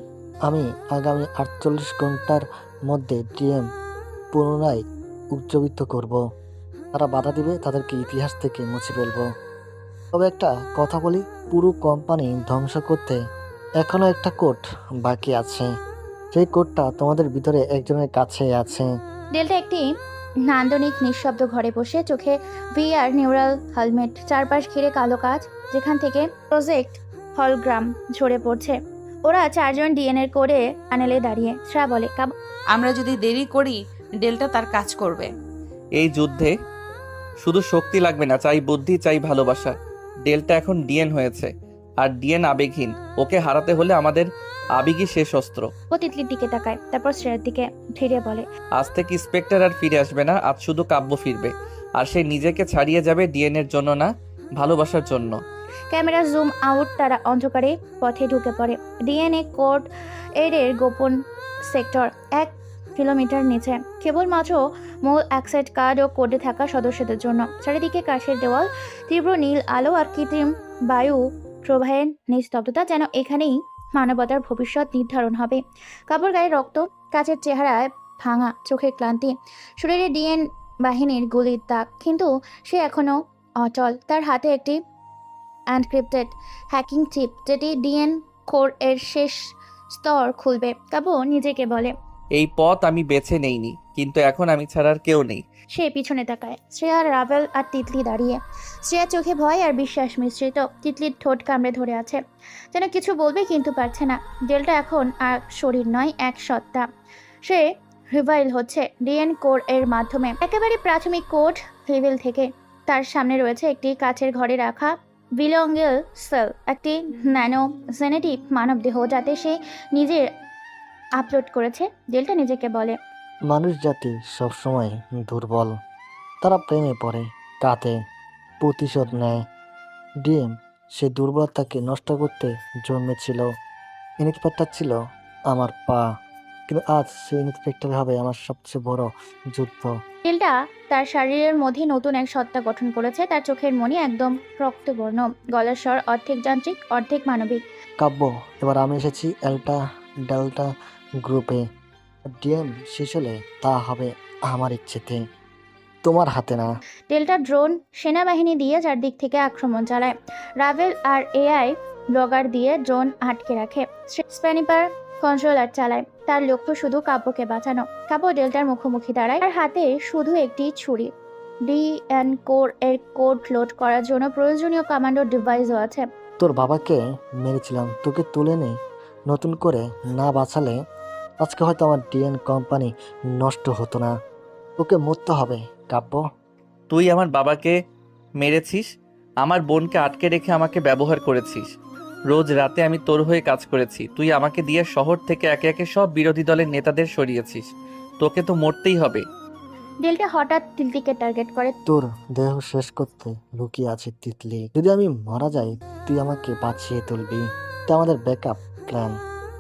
আমি আগামী 48 ঘন্টার মধ্যে ডিএম পুনরায় উজ্জীবিত করব। তারা বাধা দিবে, তাদেরকে ইতিহাস থেকে মুছে ফেলবো। তবে একটা কথা বলি, পুরো কোম্পানি ধ্বংস করতে এখনো একটা কোড বাকি আছে। সেই কোডটা তোমাদের ভিতরে একজনের কাছে আছে। ডেল্টা একটি নান্দনিক নিঃশব্দ ঘরে বসে, চোখে ভিআর নিউরাল হেলমেট, চারপাশ ঘিরে কালো কাজ, যেখান থেকে প্রজেক্ট হলগ্রাম ঝরে পড়ছে। ওরা চারজন ডিএনএর কোডে প্যানেলে দাঁড়িয়ে। শ্রা বলে, আমরা যদি দেরি করি, ডেল্টা তার কাজ করবে। এই যুদ্ধে শুধু শক্তি লাগবে না, চাই বুদ্ধি, চাই ভালোবাসা। ডেল্টা এখন ডিএন হয়েছে, আর ডিএন আবেগহীন। ওকে হারাতে হলে আমাদের আবেগই শেষ অস্ত্র। ও তিতলির দিকে তাকায়, তারপর শ্রেয়ার দিকে ধীরে বলে, আজ থেকে ইন্সপেক্টর আর ফিরে আসবে না, আজ শুধু কাব্য ফিরবে। আর সে নিজেকে ছাড়িয়ে যাবে ডিএনএর জন্য না, ভালোবাসার জন্য। Camera zoom out. তারা অন্ধকারে পথে ঢুকে পড়ে। ডিএনএ কোড এর গোপন সেক্টর 1 কিলোমিটার নিচে। কেবলমাত্র মূল অ্যাক্সেস কার্ড ও কোডে থাকা সদস্যদের জন্য। চারিদিকে কাঠের দেওয়াল, তীব্র নীল আলো আর কৃত্রিম বায়ু প্রবাহের নিস্তব্ধতা, যেন এখানেই মানবতার ভবিষ্যৎ নির্ধারণ হবে। কাপড় গায়ে রক্ত, কাচের চেহারায় ভাঙা, চোখের ক্লান্তি, শরীরে ডিএন বাহিনীর গুলির দাগ, কিন্তু সে এখনো অচল। তার হাতে একটি এনক্রিপ্টেড হ্যাকিং চিপ, যেটি ডিএন কোর এর শেষ স্তর খুলবে। কাব্য নিজেকে বলে, এই পথ আমি বেছে নেইনি, কিন্তু এখন আমি ছাড়া আর কেউ নেই। সে পিছনে তাকায়। শ্রেয়া, রাভেল আর তিতলি দাঁড়িয়ে। শ্রেয়া চোখে ভয় আর বিশ্বাস মিশ্রিত। তিতলির ঠোঁট কামড়ে ধরে আছে, যেন কিছু বলবে কিন্তু পারছে না। ডেলটা এখন আর শরীর নয়, এক সত্তা। সে রিভাইল হচ্ছে ডিএন কোর এর মাধ্যমে, একেবারে প্রাথমিক কোড লেভেল থেকে। তার সামনে রয়েছে একটি কাচের ঘরে রাখা বিলঙ্গেল সেল, একটি ন্যানো জেনেটিক মানবদেহ, যাতে সে নিজে আপলোড করেছে। ডেলটা নিজেকে বলে, মানুষ জাতি সবসময় দুর্বল, তারা প্রেমে পড়ে, কাঁদে, প্রতিশোধ নেয়। ডিএম সে দুর্বলতাকে নষ্ট করতে জন্মেছিল। ইন্সপেক্টর ছিল আমার পা, কিন্তু আজ সে ইন্সপেক্টর হবে আমার সবচেয়ে বড় যুদ্ধ। ডেলটা তার শরীরের মধ্যে নতুন এক সত্তা গঠন করেছে। তার চোখের মনি একদম রক্তবর্ণ, গলার স্বর অর্ধেক যান্ত্রিক অর্ধেক মানবিক। কাব্য, এবার আমি এসেছি এলটা ডেল্টা গ্রুপে। ডিএম শেষ হলে তা হবে আমার ইচ্ছেতে, তোমার হাতে না। ডেল্টা ড্রোন সেনাবাহিনী দিয়ে চারদিক থেকে আক্রমণ চালায়। রাভেল আর এআই ব্লগার দিয়ে ড্রোন আটকে রাখে। স্প্যানিপার কন্ট্রোলার চালায়। তার লক্ষ্য শুধু কাব্যকে বাঁচানো। কাব্য ডেল্টার মুখোমুখি দাঁড়ায়, তার হাতে শুধু একটি ছুরি। ডিএন কোর এর কোড লোড করার জন্য প্রয়োজনীয় কমান্ডো ডিভাইসও আছে। তোর বাবাকে মেরেছিলাম, তোকে তুলে নে। নতুন করে না বাঁচালে আজকে হয়তো আমার ডিএন কোম্পানি নষ্ট হতো না। ওকে মরতে হবে কাব্য। তুই আমার বাবাকে মেরেছিস, আমার বোনকে আটকে রেখে আমাকে ব্যবহার করেছিস। রোজ রাতে আমি তোর হয়ে কাজ করেছি। তুই আমাকে দিয়ে শহর থেকে একে একে সব বিরোধী দলের নেতাদের সরিয়েছিস। তোকে তো মরতেই হবে। ডেল্টা হঠাৎ তিতলিকে টার্গেট করে। তোর দেহ শেষ করতে লুকিয়ে আছে তিতলি। যদি আমি মারা যাই, তুই আমাকে বাঁচিয়ে তুলবি। এটা আমাদের ব্যাকআপ প্ল্যান।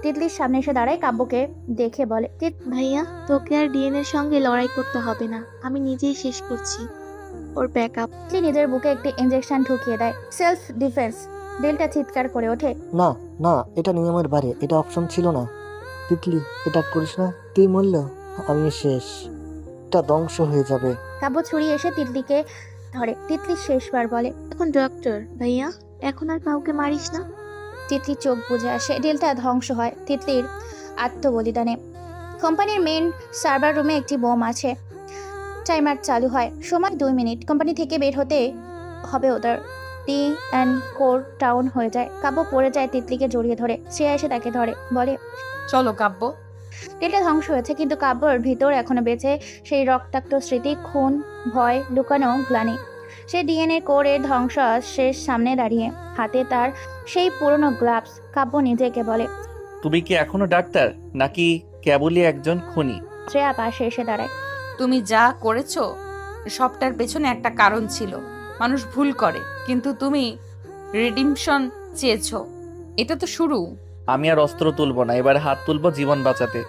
তিতলির সামনে এসে দাঁড়ায়, কাব্যকে দেখে বলে, ভাইয়া, তোকে আর ডিএন এর সঙ্গে লড়াই করতে হবে না, আমি নিজেই শেষ করছি ওর ব্যাকআপ। তিতলি নিজের বুকে একটি ইনজেকশন ঢুকিয়ে দেয়। Self defence. ডেল্টা চিৎকার করে ওঠে, না না, এটা নিয়মের বাইরে, এটা অপশন ছিল না। তিতলি, এটা করিস না, তুই মরল আমি শেষ, এটা ধ্বংস হয়ে যাবে। কাব্য ছুরি এসে তিতলিকে ধরে। তিতলি শেষবার বলে, এখন ডক্টর ভাইয়া, এখন আর কাউকে মারিস না। তিতলির চোখ বুজে আসে। ডেল্টা ধ্বংস হয় তিতলির আত্মবলিদানে। কোম্পানির মেন সার্ভার রুমে একটি বোম আছে। টাইমার চালু হয়। সময় 2 মিনিট। কোম্পানি থেকে বের হতে হবে ওদের। ডিএন কোর টাউন হয়ে যায়। কাব্য পড়ে যায়, তিতলিকে জড়িয়ে ধরে। সে এসে তাকে ধরে, বলে, চলো কাব্য। ডেল্টা ধ্বংস হয়েছে, কিন্তু কাব্যর ভিতর এখনো বেঁচে সেই রক্তাক্ত স্মৃতি, খুন, ভয়, লুকানো গ্লানি। সে ডিএনএ কোরের ধ্বংস শেষ সামনে দাঁড়িয়ে, হাতে তার সেই পুরনো গ্লাভস। কাব্য নিজেকে বলে, তুমি কি এখনো ডাক্তার, নাকি কেবলই একজন খুনি? শ্রেয়া পাশে এসে দাঁড়ায়। তুমি যা করেছো সবটার পেছনে একটা কারণ ছিল। মানুষ ভুল করে, কিন্তু তুমি রিডিমশন চেয়েছো। এটা তো শুরু। আমি আর অস্ত্র তুলব না, এবার হাত তুলব জীবন বাঁচাতে।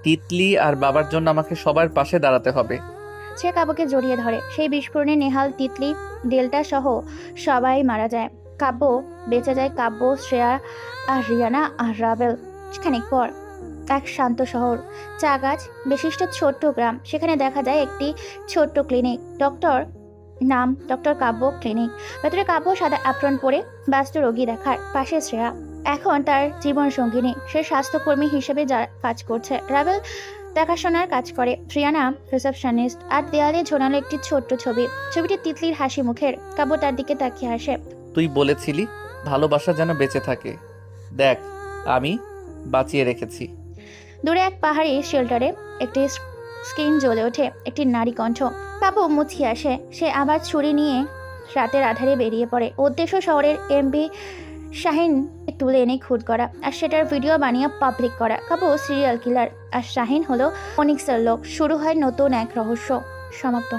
তিতলি আর বাবার জন্য আমাকে সবার পাশে দাঁড়াতে হবে। সে কাব্যকে জড়িয়ে ধরে। সেই বিস্ফোরণে নেহাল, তিতলি, ডেল্টা সহ সবাই মারা যায়। কাব্য বেঁচে যায়। কাব্য, শ্রেয়া আর রিয়ানা আর রাভেল। খানিক পর এক শান্ত শহর, চা গাছ বিশিষ্ট ছোট্ট গ্রাম। সেখানে দেখা যায় একটি ছোট্ট ক্লিনিক। নাম ডক্টর কাব্য ক্লিনিক। ভেতরে কাব্য সাদা অ্যাপ্রন পরে ব্যস্ত রোগী দেখার। পাশে শ্রেয়া, এখন তার জীবন সঙ্গিনী। সে স্বাস্থ্যকর্মী হিসেবে কাজ করছে। রাভেল দেখাশোনার কাজ করে। Rihanna receptionist. আর দেয়ালে ঝোলানো একটি ছোট্ট ছবি। ছবিটি তিতলির হাসি মুখের। কাব্য তার দিকে তাকিয়ে হাসে। তুই বলেছিলি ভালোবাসা যেন বেঁচে থাকে, দেখ আমি বাঁচিয়ে রেখেছি। দূরে এক পাহাড়ি শেল্টারে একটি স্ক্রিন জ্বলে ওঠে। একটি নারী কণ্ঠ। কাব্য মুছিয়ে আসে। সে আবার ছুরি নিয়ে রাতের আধারে বেরিয়ে পড়ে। উদ্দেশ্য শহরের এমপি শাহিন তুলে এনে খুন করা, আর সেটার ভিডিও বানিয়ে পাবলিক করা। কাব্য সিরিয়াল কিলার, আর শাহিন হলো ফোনিক্সের লোক। শুরু হয় নতুন এক রহস্য। সমাপ্ত।